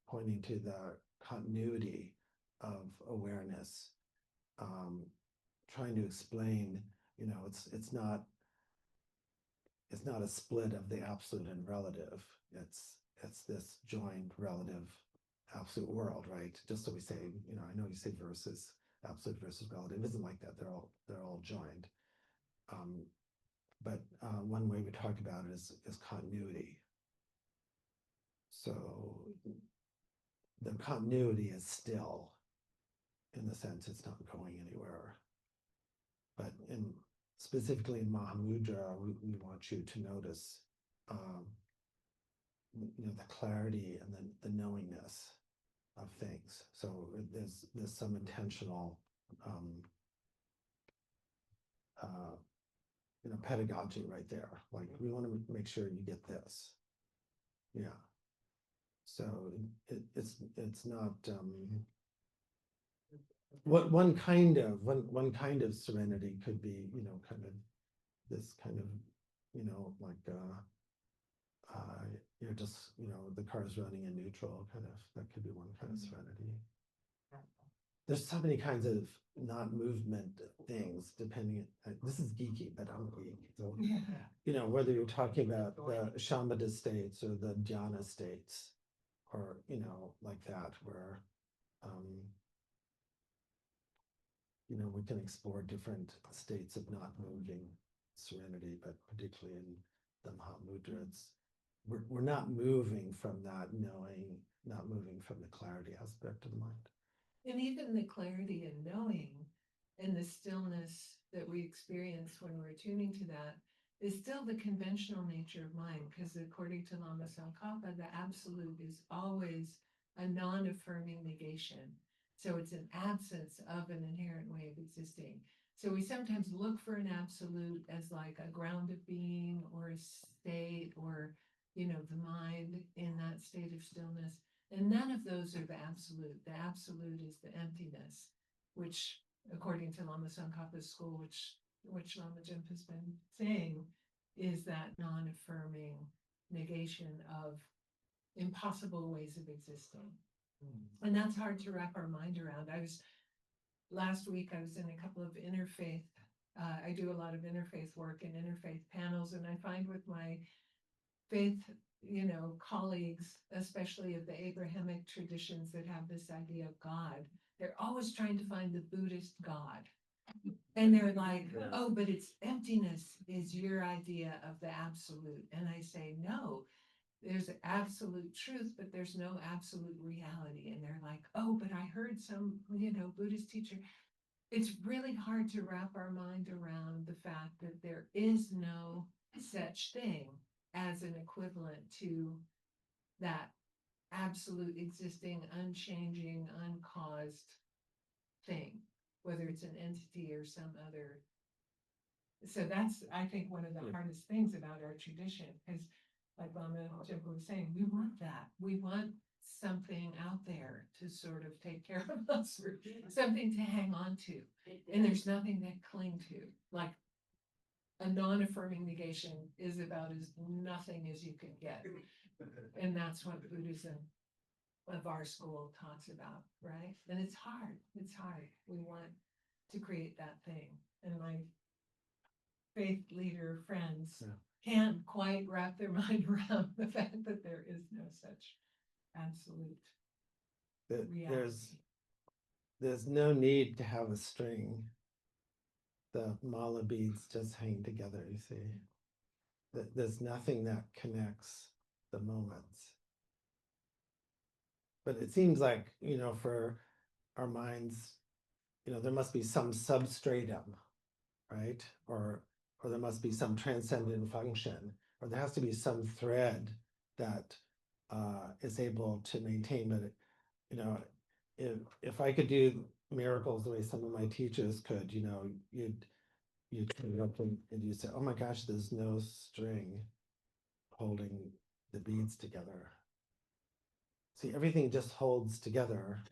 pointing to the continuity of awareness, trying to explain, it's not a split of the absolute and relative. It's this joined relative absolute world, right? Just so we say, I know you say versus absolute versus relative. It isn't like that. They're all joined. But one way we talk about it is continuity. So the continuity is still, in the sense it's not going anywhere. But specifically in Mahamudra, we want you to notice, the clarity and the knowingness of things. So there's some intentional, pedagogy right there. Like we want to make sure you get this. Yeah. So it's not one kind of serenity could be, kind of this kind of, like you're just, the car's running in neutral, kind of, that could be one kind of serenity. There's so many kinds of non-movement things depending, this is geeky, but I'm geek. So, whether you're talking about the shamatha states or the dhyana states, or, like that, where, we can explore different states of not moving serenity, but particularly in the Mahamudra, we're not moving from that knowing, not moving from the clarity aspect of the mind. And even the clarity and knowing and the stillness that we experience when we're tuning to that is still the conventional nature of mind, because according to Lama Tsongkhapa, the absolute is always a non-affirming negation. So it's an absence of an inherent way of existing. So we sometimes look for an absolute as like a grounded being or a state, or, the mind in that state of stillness. And none of those are the absolute. The absolute is the emptiness, which, according to Lama Tsongkhapa's school, which Lama Jinpa has been saying, is that non-affirming negation of impossible ways of existing. And that's hard to wrap our mind around. Last week I was in a couple of interfaith, I do a lot of interfaith work and interfaith panels, and I find with my faith, colleagues, especially of the Abrahamic traditions that have this idea of God, they're always trying to find the Buddhist God. And they're like, oh, but it's emptiness is your idea of the absolute. And I say, no, there's absolute truth, but there's no absolute reality. And they're like, oh, but I heard some, Buddhist teacher. It's really hard to wrap our mind around the fact that there is no such thing as an equivalent to that absolute existing, unchanging, uncaused thing, whether it's an entity or some other. So that's, I think, one of the hardest things about our tradition, because like Lama Jinpa was saying, we want that. We want something out there to sort of take care of us, or something to hang on to. And there's nothing to cling to. Like a non-affirming negation is about as nothing as you can get. And that's what Buddhism of our school talks about, right? And it's hard. It's hard. We want to create that thing. And my faith leader friends can't quite wrap their mind around the fact that there is no such absolute reality. There's no need to have a string. The mala beads just hang together, you see. There's nothing that connects the moments. But it seems like, for our minds, there must be some substratum, right? Or there must be some transcendent function, or there has to be some thread that is able to maintain. But if I could do miracles the way some of my teachers could, you'd turn up and you say, oh my gosh, there's no string holding the beads together. See, everything just holds together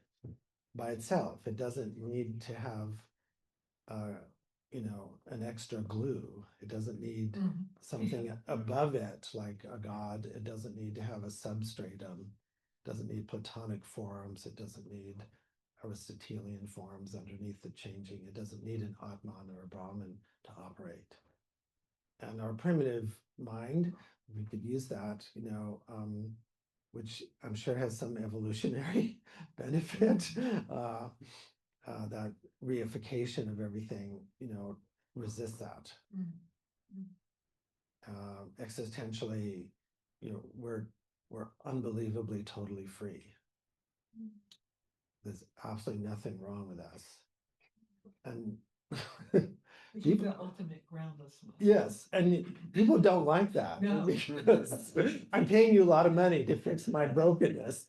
by itself. It doesn't need to have an extra glue. It doesn't need something above it, like a God. It doesn't need to have a substratum. It doesn't need Platonic forms. It doesn't need Aristotelian forms underneath the changing. It doesn't need an Atman or a Brahman to operate. And our primitive mind, we could use that, which I'm sure has some evolutionary benefit. That reification of everything, resists that. Existentially, we're unbelievably totally free. there's absolutely nothing wrong with us. And Which is the ultimate groundlessness. yes, and people don't like that. No. Because I'm paying you a lot of money to fix my brokenness.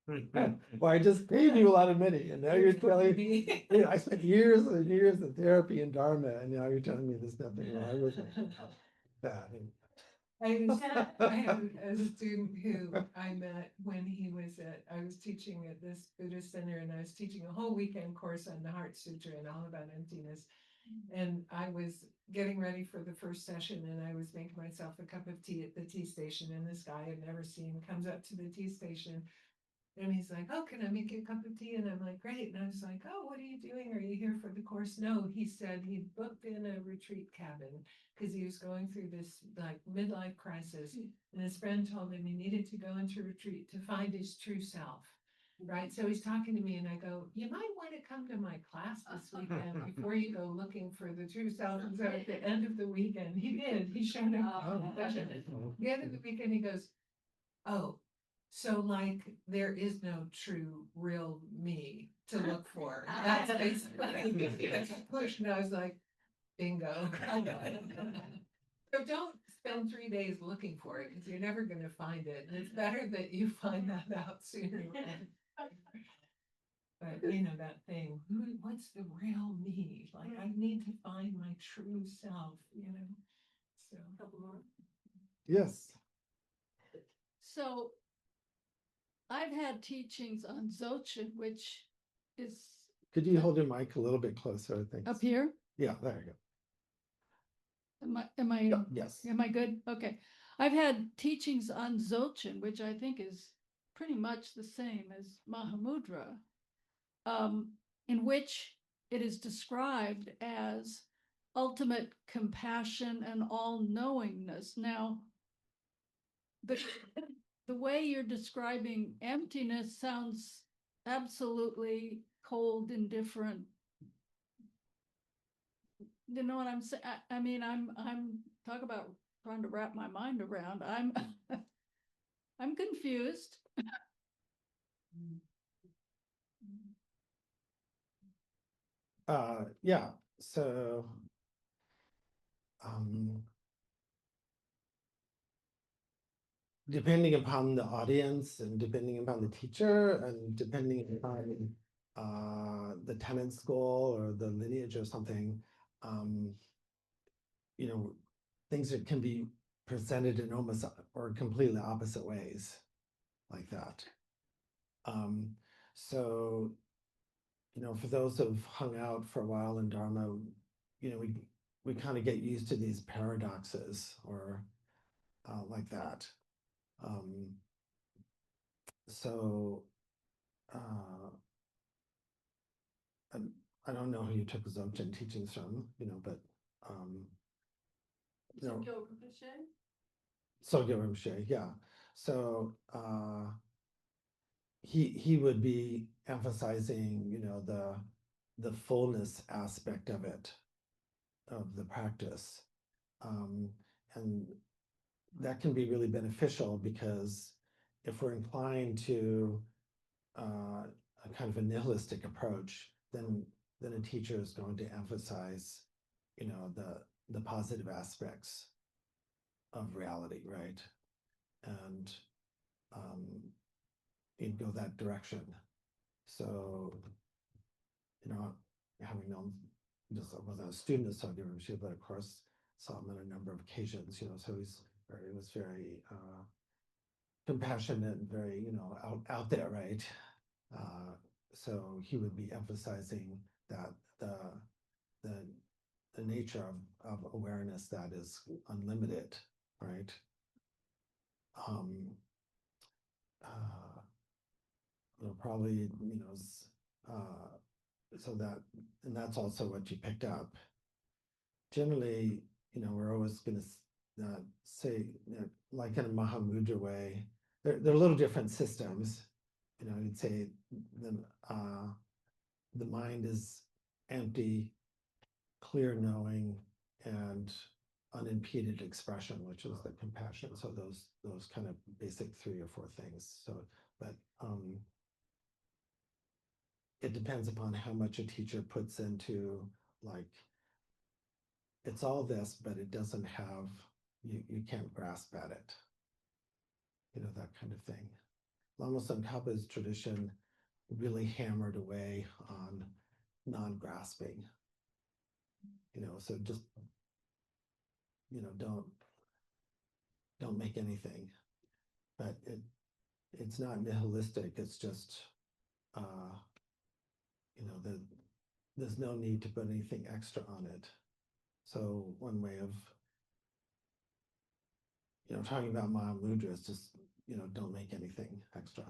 Well, I just paid you a lot of money, and now you're telling me, I spent years and years of therapy and Dharma, and now you're telling me there's nothing wrong with that. I have a student who I met when he was I was teaching at this Buddhist center, and I was teaching a whole weekend course on the Heart Sutra and all about emptiness. And I was getting ready for the first session, and I was making myself a cup of tea at the tea station, and this guy I'd never seen comes up to the tea station. And he's like, oh, can I make you a cup of tea? And I'm like, great. And I was like, oh, what are you doing? Are you here for the course? No, he said he booked in a retreat cabin because he was going through this like midlife crisis. And his friend told him he needed to go into retreat to find his true self. Right. So he's talking to me, and I go, you might want to come to my class this weekend before you go looking for the true self. And so at the end of the weekend, he did. He showed up. At the end of the weekend, he goes, oh, so like there is no true real me to look for. That's basically that's a push. And I was like, bingo. So don't spend 3 days looking for it, because you're never going to find it. And it's better that you find that out sooner. But that thing, what's the real me? Like I need to find my true self, So couple more. Yes. So I've had teachings on Dzogchen, which is Could you hold your mic a little bit closer, I think? up here. Yeah, there you go. Yes. Am I good? Okay. I've had teachings on Dzogchen, which I think is pretty much the same as Mahamudra, in which it is described as ultimate compassion and all-knowingness. Now, the way you're describing emptiness sounds absolutely cold, indifferent. You know what I'm saying? I mean, I'm talk about trying to wrap my mind around. I'm confused. Yeah. So, um, depending upon the audience and depending upon the teacher and depending upon the tenet school or the lineage or something, things that can be presented in almost or completely opposite ways like that. So, for those who've hung out for a while in Dharma, we kind of get used to these paradoxes or like that. So I don't know who you took Dzogchen teachings from, but Sogyo Rinpoche, yeah. So he would be emphasizing, the fullness aspect of it, of the practice, and that can be really beneficial because if we're inclined to a kind of a nihilistic approach, then a teacher is going to emphasize, the positive aspects of reality, right? And you'd go that direction. So, having known, just I wasn't a student of Sogyo Rinpoche, but of course saw him on a number of occasions, so he was very compassionate and very, out there, right? So he would be emphasizing that the nature of awareness that is unlimited, right? Probably, so and that's also what you picked up. Generally, we're always going to say, like in a Mahamudra way, they're a little different systems. You'd say the mind is empty, clear knowing, and unimpeded expression, which is the compassion. So those kind of basic 3 or 4 things. So, but it depends upon how much a teacher puts into, like, it's all this, but it doesn't have, you can't grasp at it. You know, that kind of thing. Lama Tsongkhapa's tradition really hammered away on non-grasping. You know, so just, you know, don't make anything. But it's not nihilistic, it's just you know, there's no need to put anything extra on it. So one way of, you know, talking about Mahamudra is just, you know, don't make anything extra.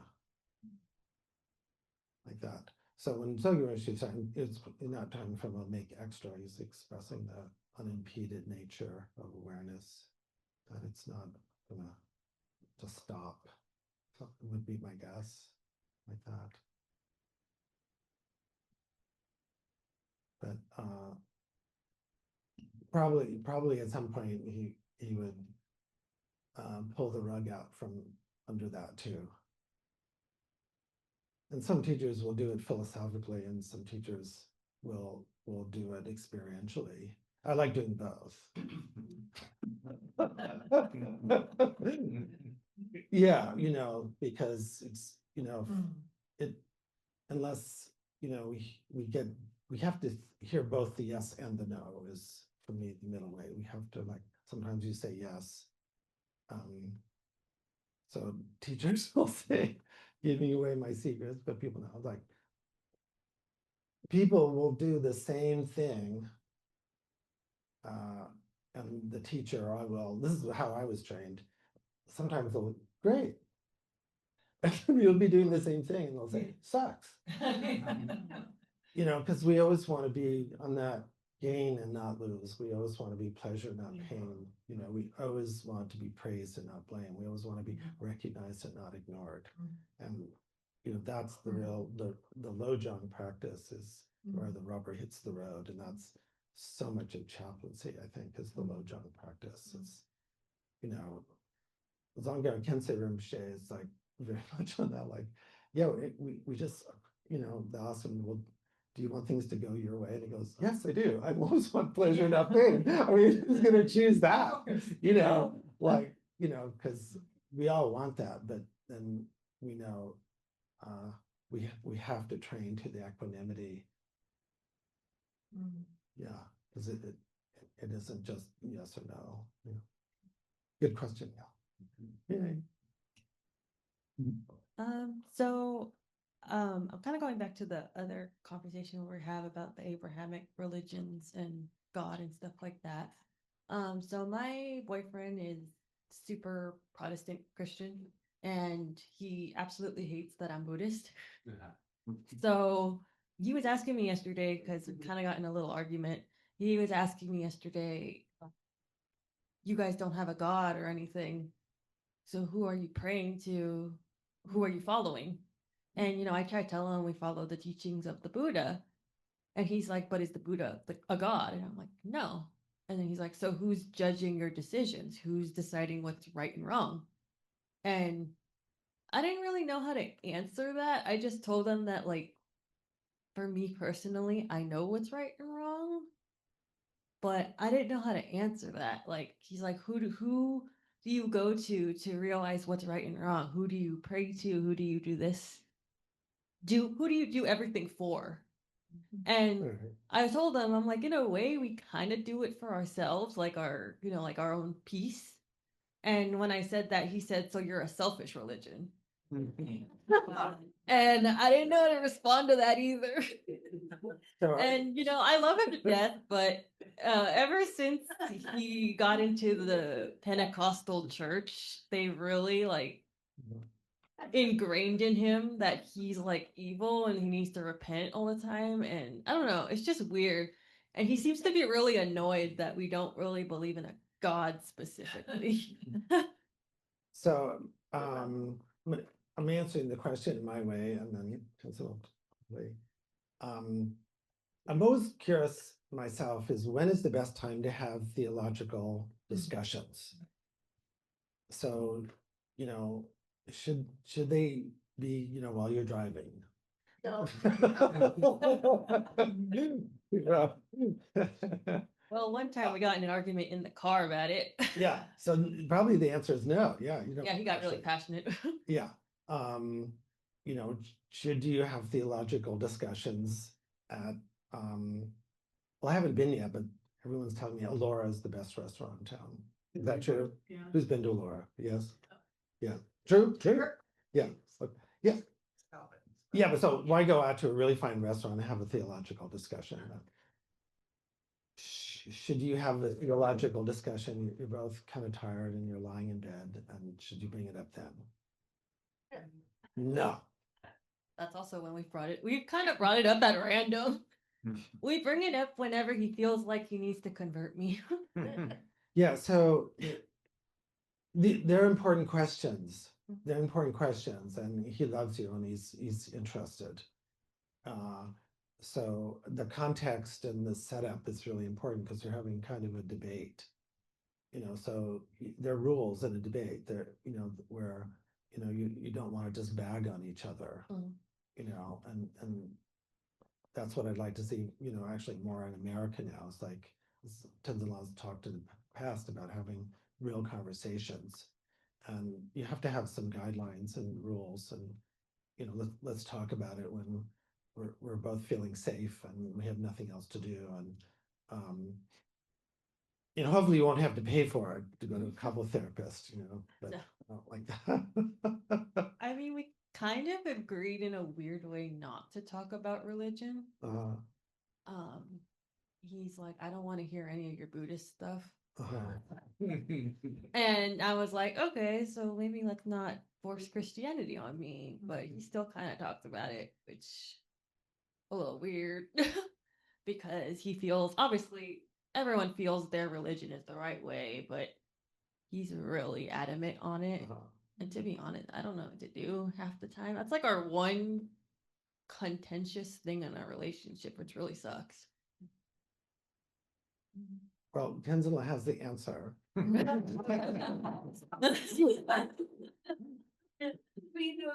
Like that. So when Dzogchen is talking, it's not talking from a make extra, he's expressing the unimpeded nature of awareness, that it's not gonna just stop. So it would be my guess, like that. But probably at some point he would pull the rug out from under that too. And some teachers will do it philosophically, and some teachers will do it experientially. I like doing both. Yeah, you know, because it's, you know, it, unless, you know, we have to hear both the yes and the no is, for me, the middle way. We have to, like, sometimes you say yes. So teachers will say, giving away my secrets, but people know, like, people will do the same thing. And the teacher, or I will, this is how I was trained. Sometimes they'll, great. And you'll be doing the same thing and they'll say, sucks. You know, because we always want to be on that gain and not lose. We always want to be pleasure, not pain. You know, we always want to be praised and not blame. We always want to be recognized and not ignored. And, you know, that's the real, the Lojong practice is where the rubber hits the road. And that's so much of chaplaincy, I think, is the Lojong practice. It's, you know, Dzongchen Khyentse Rinpoche is like very much on that, like, yeah, we just, you know, the awesome will, do you want things to go your way? And he goes, yes, I do. I always want pleasure, not pain. I mean, who's going to choose that? You know, like, you know, because we all want that, but then we know we have to train to the equanimity. Yeah, because it isn't just yes or no. Yeah. Good question. Yeah. Yay. I'm kind of going back to the other conversation we have about the Abrahamic religions and God and stuff like that. So my boyfriend is super Protestant Christian, and he absolutely hates that I'm Buddhist. So he was asking me yesterday, because we kind of got in a little argument. He was asking me yesterday, you guys don't have a God or anything, so who are you praying to? Who are you following? And, you know, I try to tell him we follow the teachings of the Buddha. And he's like, but is the Buddha a god? And I'm like, no. And then he's like, so who's judging your decisions? Who's deciding what's right and wrong? And I didn't really know how to answer that. I just told him that, like, for me personally, I know what's right and wrong, but I didn't know how to answer that. Like, he's like, who do you go to realize what's right and wrong? Who do you pray to? Who do you do this? Who do you do everything for? And I told them, I'm like, in a way, we kind of do it for ourselves, like our, you know, like our own peace. And when I said that, he said, so you're a selfish religion. And I didn't know how to respond to that either. And, you know, I love him to death, but ever since he got into the Pentecostal church, they really, like, ingrained in him that he's, like, evil and he needs to repent all the time. And I don't know, it's just weird. And he seems to be really annoyed that we don't really believe in a God specifically. So I'm answering the question in my way, and then consultatively. I'm always curious myself is, when is the best time to have theological discussions? So, you know, should they be, you know, while you're driving? Yeah. Well, one time we got in an argument in the car about it. Yeah, so probably the answer is no. Yeah, you don't Yeah, he got really actually- passionate. Yeah. You know, should you have theological discussions at well, I haven't been yet, but everyone's telling me Alora is the best restaurant in town. Is that true? Yeah. Who's been to Alora? Yes. Yeah. True, true. Yeah. Yeah. Yeah, but so why go out to a really fine restaurant and have a theological discussion? Should you have a theological discussion? You're both kind of tired and you're lying in bed, and should you bring it up then? No. That's also when we kind of brought it up at random. We bring it up whenever he feels like he needs to convert me. Yeah, so they're important questions. They're important questions, and he loves you and he's interested. So the context and the setup is really important because you're having kind of a debate. You know, so there are rules in a debate there, you know, where, you know, you don't want to just bag on each other, you know, and that's what I'd like to see, you know, actually more in America now. It's like Tenzin La's talked in the past about having real conversations, and you have to have some guidelines and rules, and you know, let's talk about it when we're both feeling safe and we have nothing else to do, and you know, hopefully you won't have to pay for it to go to a couple therapist, you know, but No. not like that. I mean, we kind of agreed in a weird way not to talk about religion. He's like, I don't want to hear any of your Buddhist stuff. And I was like, okay, so maybe let's not force Christianity on me. But he still kind of talks about it, which a little weird because he feels, obviously everyone feels their religion is the right way, but he's really adamant on it. And to be honest, I don't know what to do half the time. That's like our one contentious thing in our relationship, which really sucks. Well, Tenzin La has the answer. But, you know,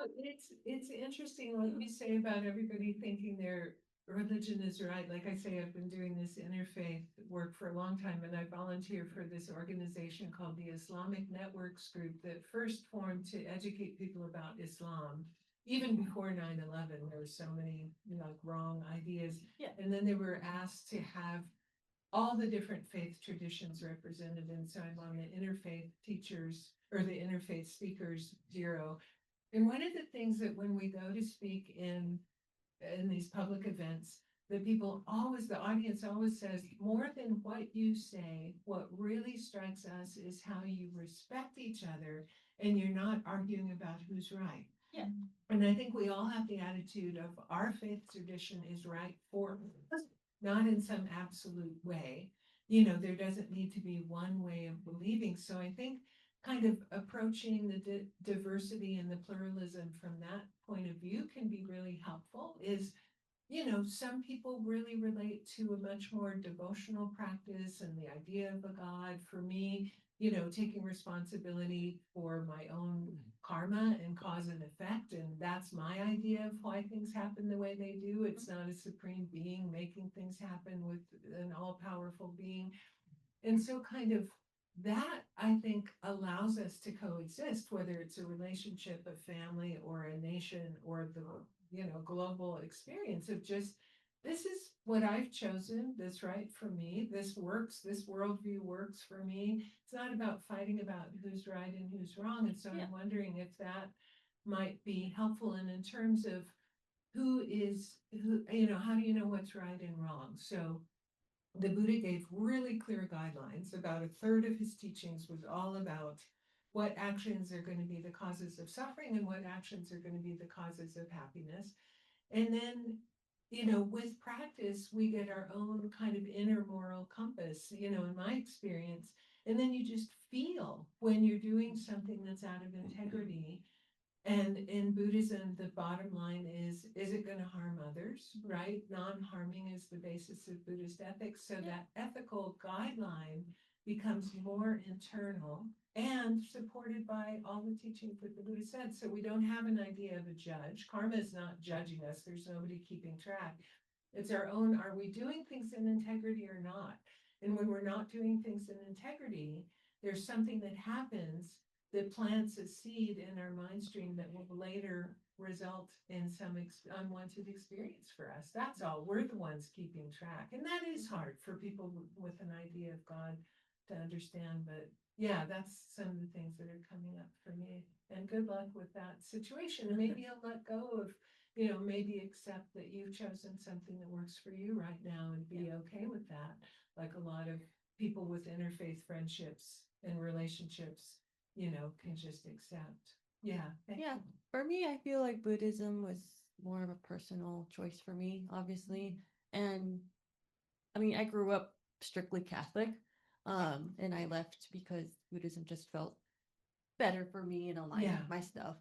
it's interesting what you say about everybody thinking their religion is right. Like I say, I've been doing this interfaith work for a long time, and I volunteer for this organization called the Islamic Networks Group that first formed to educate people about Islam. Even before 9/11, there were so many, you know, like wrong ideas. Yeah. And then they were asked to have all the different faith traditions represented. And so I'm on the interfaith teachers or the interfaith speakers bureau. And one of the things that when we go to speak in these public events, the audience always says, more than what you say, what really strikes us is how you respect each other and you're not arguing about who's right. Yeah. And I think we all have the attitude of our faith tradition is right for us, not in some absolute way. You know, there doesn't need to be one way of believing. So I think kind of approaching the diversity and the pluralism from that point of view can be really helpful. Is, you know, some people really relate to a much more devotional practice and the idea of a God. For me, you know, taking responsibility for my own karma and cause and effect. And that's my idea of why things happen the way they do. It's not a supreme being making things happen with an all-powerful being. And so kind of that, I think, allows us to coexist, whether it's a relationship, a family, or a nation, or the, you know, global experience of just, this is what I've chosen, this right for me, this works, this worldview works for me. It's not about fighting about who's right and who's wrong. And so I'm wondering if that might be helpful. And in terms of who, you know, how do you know what's right and wrong? So the Buddha gave really clear guidelines. About a third of his teachings was all about what actions are going to be the causes of suffering and what actions are going to be the causes of happiness. And then, you know, with practice, we get our own kind of inner moral compass, you know, in my experience. And then you just feel when you're doing something that's out of integrity. And in Buddhism, the bottom line is it going to harm others, right? Non-harming is the basis of Buddhist ethics. So that ethical guideline becomes more internal and supported by all the teachings that the Buddha said. So we don't have an idea of a judge. Karma is not judging us. There's nobody keeping track. It's our own, are we doing things in integrity or not? And when we're not doing things in integrity, there's something that happens that plants a seed in our mind stream that will later result in some unwanted experience for us. That's all. We're the ones keeping track. And that is hard for people with an idea of God to understand. But yeah, that's some of the things that are coming up for me. And good luck with that situation. And maybe you'll let go of, maybe accept that you've chosen something that works for you right now and be okay with that. Like a lot of people with interfaith friendships and relationships, can just accept. Yeah. Yeah, for me, I feel like Buddhism was more of a personal choice for me, obviously. And I mean, I grew up strictly Catholic, and I left because Buddhism just felt better for me and aligned Yeah. with my stuff.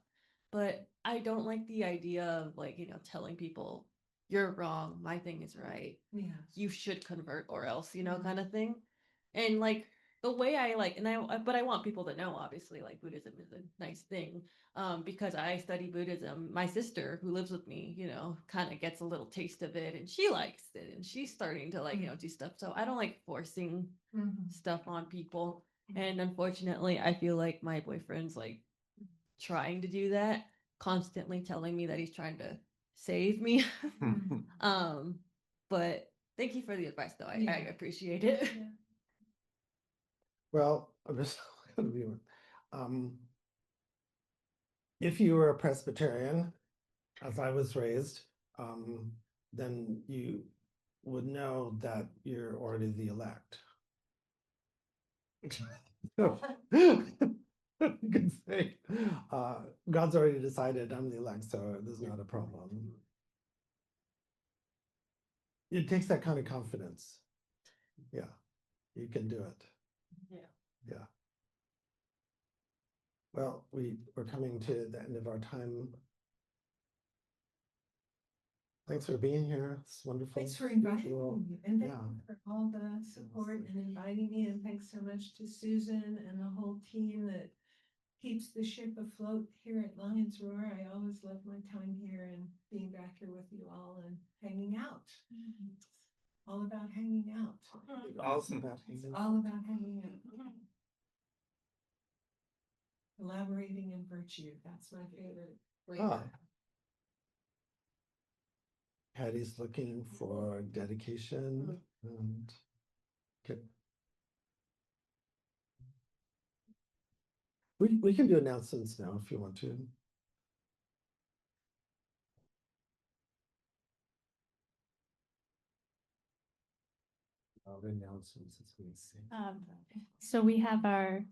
But I don't like the idea of telling people you're wrong, my thing is right. Yeah. You should convert or else, Mhm. kind of thing. And the way but I want people to know, obviously, Buddhism is a nice thing. Because I study Buddhism, my sister who lives with me, kind of gets a little taste of it and she likes it and she's starting to do stuff. So I don't like forcing Mhm. stuff on people. And unfortunately, I feel like my boyfriend's trying to do that, constantly telling me that he's trying to save me. But thank you for the advice, though. I Yeah. appreciate it. Yeah. Well, I'm just gonna be if you were a Presbyterian, as I was raised, then you would know that you're already the elect. You can say, God's already decided I'm the elect, so there's not a problem. It takes that kind of confidence. Yeah, you can do it. Yeah. Yeah. Well, we're coming to the end of our time. Thanks for being here. It's wonderful. Thanks for inviting Well, me, and thank yeah. you for all the support and inviting me, and thanks so much to Susan and the whole team that keeps the ship afloat here at Lion's Roar. I always love my time here and being back here with you all and hanging out. It's all about hanging out. Awesome. It's all about hanging out. Collaborating in virtue. That's my favorite flavor. Patty's looking for dedication and okay. We can do announcements now if you want to. The announcements as we see. So we have our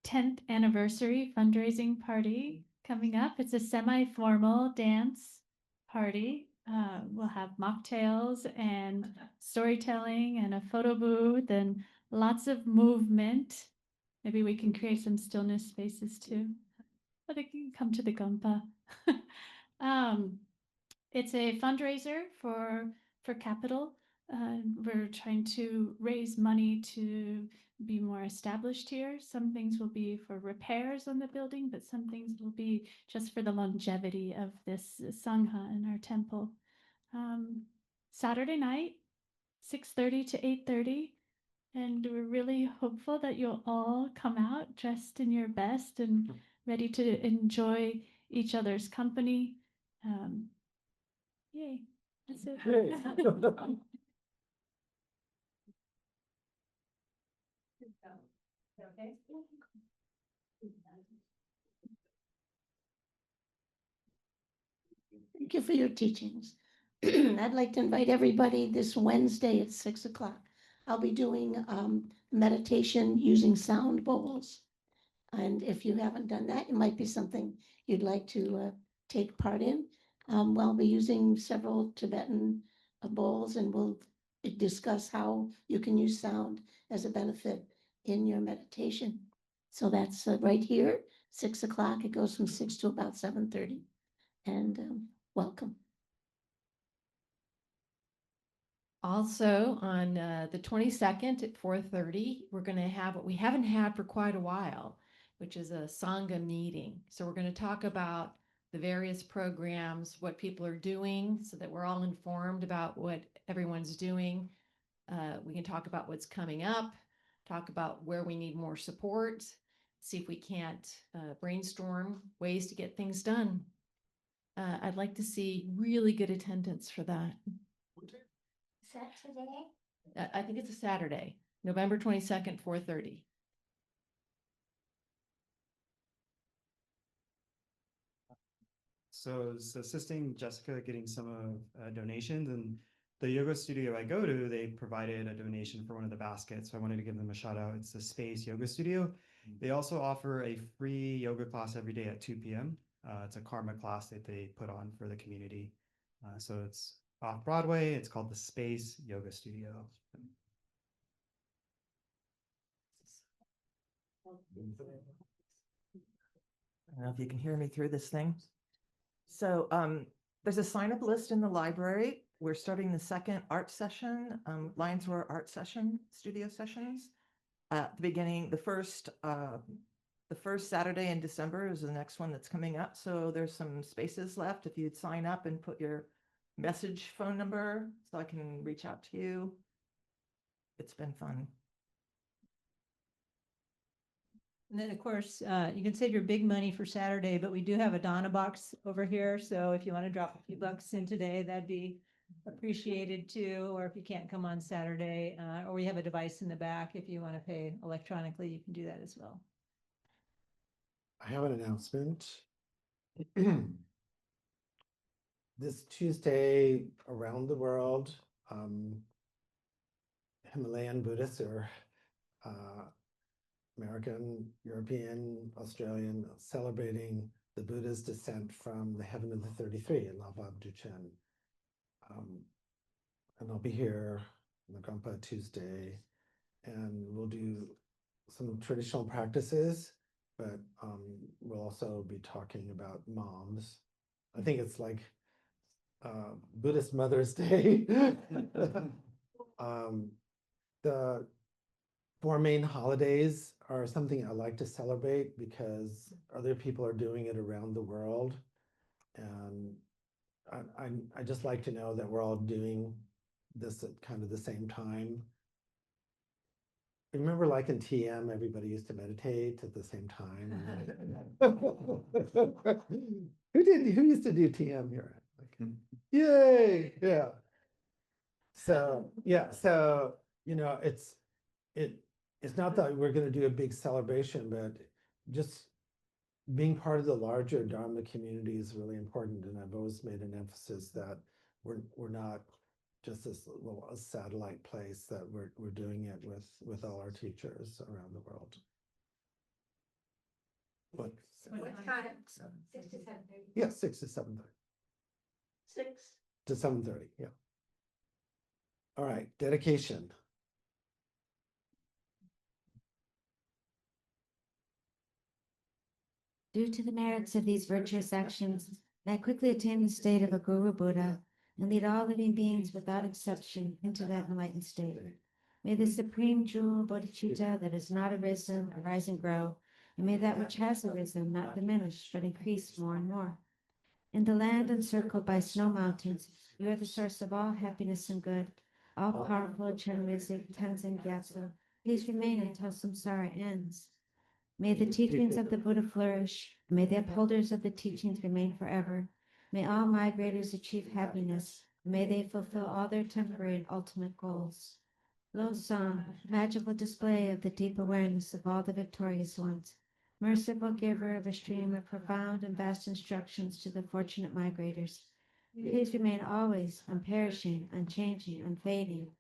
10th anniversary fundraising party coming up. It's a semi-formal dance party. We'll have mocktails and storytelling and a photo booth and lots of movement. Maybe we can create some stillness spaces too. But it can come to the Gompa. It's a fundraiser for capital. We're trying to raise money to be more established here. Some things will be for repairs on the building, but some things will be just for the longevity of this Sangha in our temple. Saturday night, 6:30 to 8:30. And we're really hopeful that you'll all come out dressed in your best and ready to enjoy each other's company. Yay, that's it. Yay. Okay. Thank you for your teachings. I'd like to invite everybody this Wednesday at 6 o'clock. I'll be doing meditation using sound bowls. And if you haven't done that, it might be something you'd like to take part in. I'll be using several Tibetan bowls, and we'll discuss how you can use sound as a benefit in your meditation. So that's right here, 6 o'clock. It goes from 6 to about 7:30. And welcome. Also, on the 22nd at 4:30, we're going to have what we haven't had for quite a while, which is a Sangha meeting. So we're going to talk about the various programs, what people are doing, so that we're all informed about what everyone's doing. We can talk about what's coming up, talk about where we need more support, see if we can't brainstorm ways to get things done. I'd like to see really good attendance for that. Is that today? I think it's a Saturday, November 22nd, 4:30. So I was assisting Jessica getting some donations, and the yoga studio I go to, they provided a donation for one of the baskets. So I wanted to give them a shout out. It's the Space Yoga Studio. They also offer a free yoga class every day at 2 p.m. It's a karma class that they put on for the community. So it's off Broadway. It's called the Space Yoga Studio. I don't know if you can hear me through this thing. So there's a sign-up list in the library. We're starting the second art session, Lions Roar art session, studio sessions. At the beginning, the first Saturday in December is the next one that's coming up. So there's some spaces left if you'd sign up and put your message phone number so I can reach out to you. It's been fun. And then, of course, you can save your big money for Saturday, but we do have a Donna box over here. So if you want to drop a few bucks in today, that'd be appreciated too. Or if you can't come on Saturday, or we have a device in the back. If you want to pay electronically, you can do that as well. I have an announcement. This Tuesday around the world, Himalayan Buddhists or American, European, Australian, celebrating the Buddha's descent from the heaven of the 33 in Lhabab Düchen. And I'll be here in the Trungpa Tuesday, and we'll do some traditional practices, but we'll also be talking about moms. I think it's like Buddhist Mother's Day. The 4 main holidays are something I like to celebrate because other people are doing it around the world. And I just like to know that we're all doing this at kind of the same time. Remember, like in TM, everybody used to meditate at the same time. Who used to do TM here? Like, yay! Yeah. So yeah, so you know, it's not that we're going to do a big celebration, but just being part of the larger Dharma community is really important. And I've always made an emphasis that we're not just this little satellite place, that we're doing it with all our teachers around the world. What time? 6 to 7:30. Yeah, 6 to 7:30. 6 to 7:30. Yeah. All right, dedication. Due to the merits of these virtuous actions, I quickly attain the state of a Guru Buddha and lead all living beings without exception into that enlightened state. May the supreme jewel Bodhicitta that has not arisen arise and grow, and may that which has arisen not diminish but increase more and more. In the land encircled by snow mountains, you are the source of all happiness and good. All powerful Chaplaincy, Tenzin Gyatso, please remain until samsara ends. May the teachings of the Buddha flourish. May the upholders of the teachings remain forever. May all migrators achieve happiness. May they fulfill all their temporary and ultimate goals. Lo Song, magical display of the deep awareness of all the victorious ones. Merciful giver of a stream of profound and vast instructions to the fortunate migrators. Please remain always unperishing, unchanging, unfading.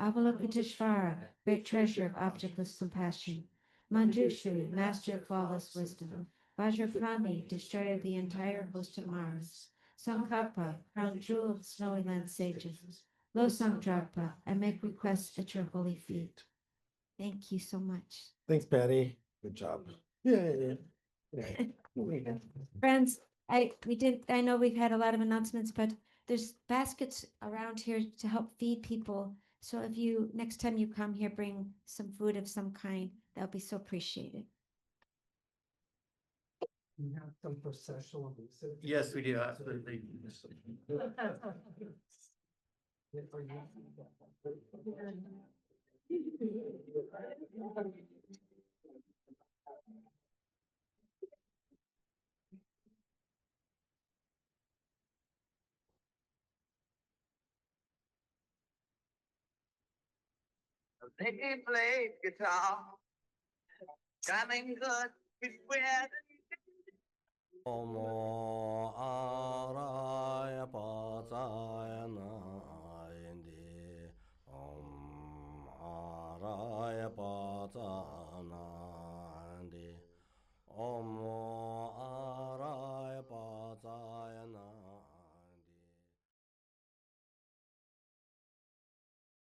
Avalokiteshvara, great treasure of objectless compassion. Manjushri, master of flawless wisdom. Vajraprami, destroyer of the entire host of Mars. Sankapa, crown jewel of snowy land sages. Losangdrapa, I make requests at your holy feet. Thank you so much. Thanks, Patty. Good job. Yeah. Friends, I know we've had a lot of announcements, but There's baskets around here to help feed people. So if you, next time you come here, bring some food of some kind, that'll be so appreciated. We have some processional music. Yes, we do, absolutely. They play guitar, jamming good with Omo araya pazayana indi araya pazana indi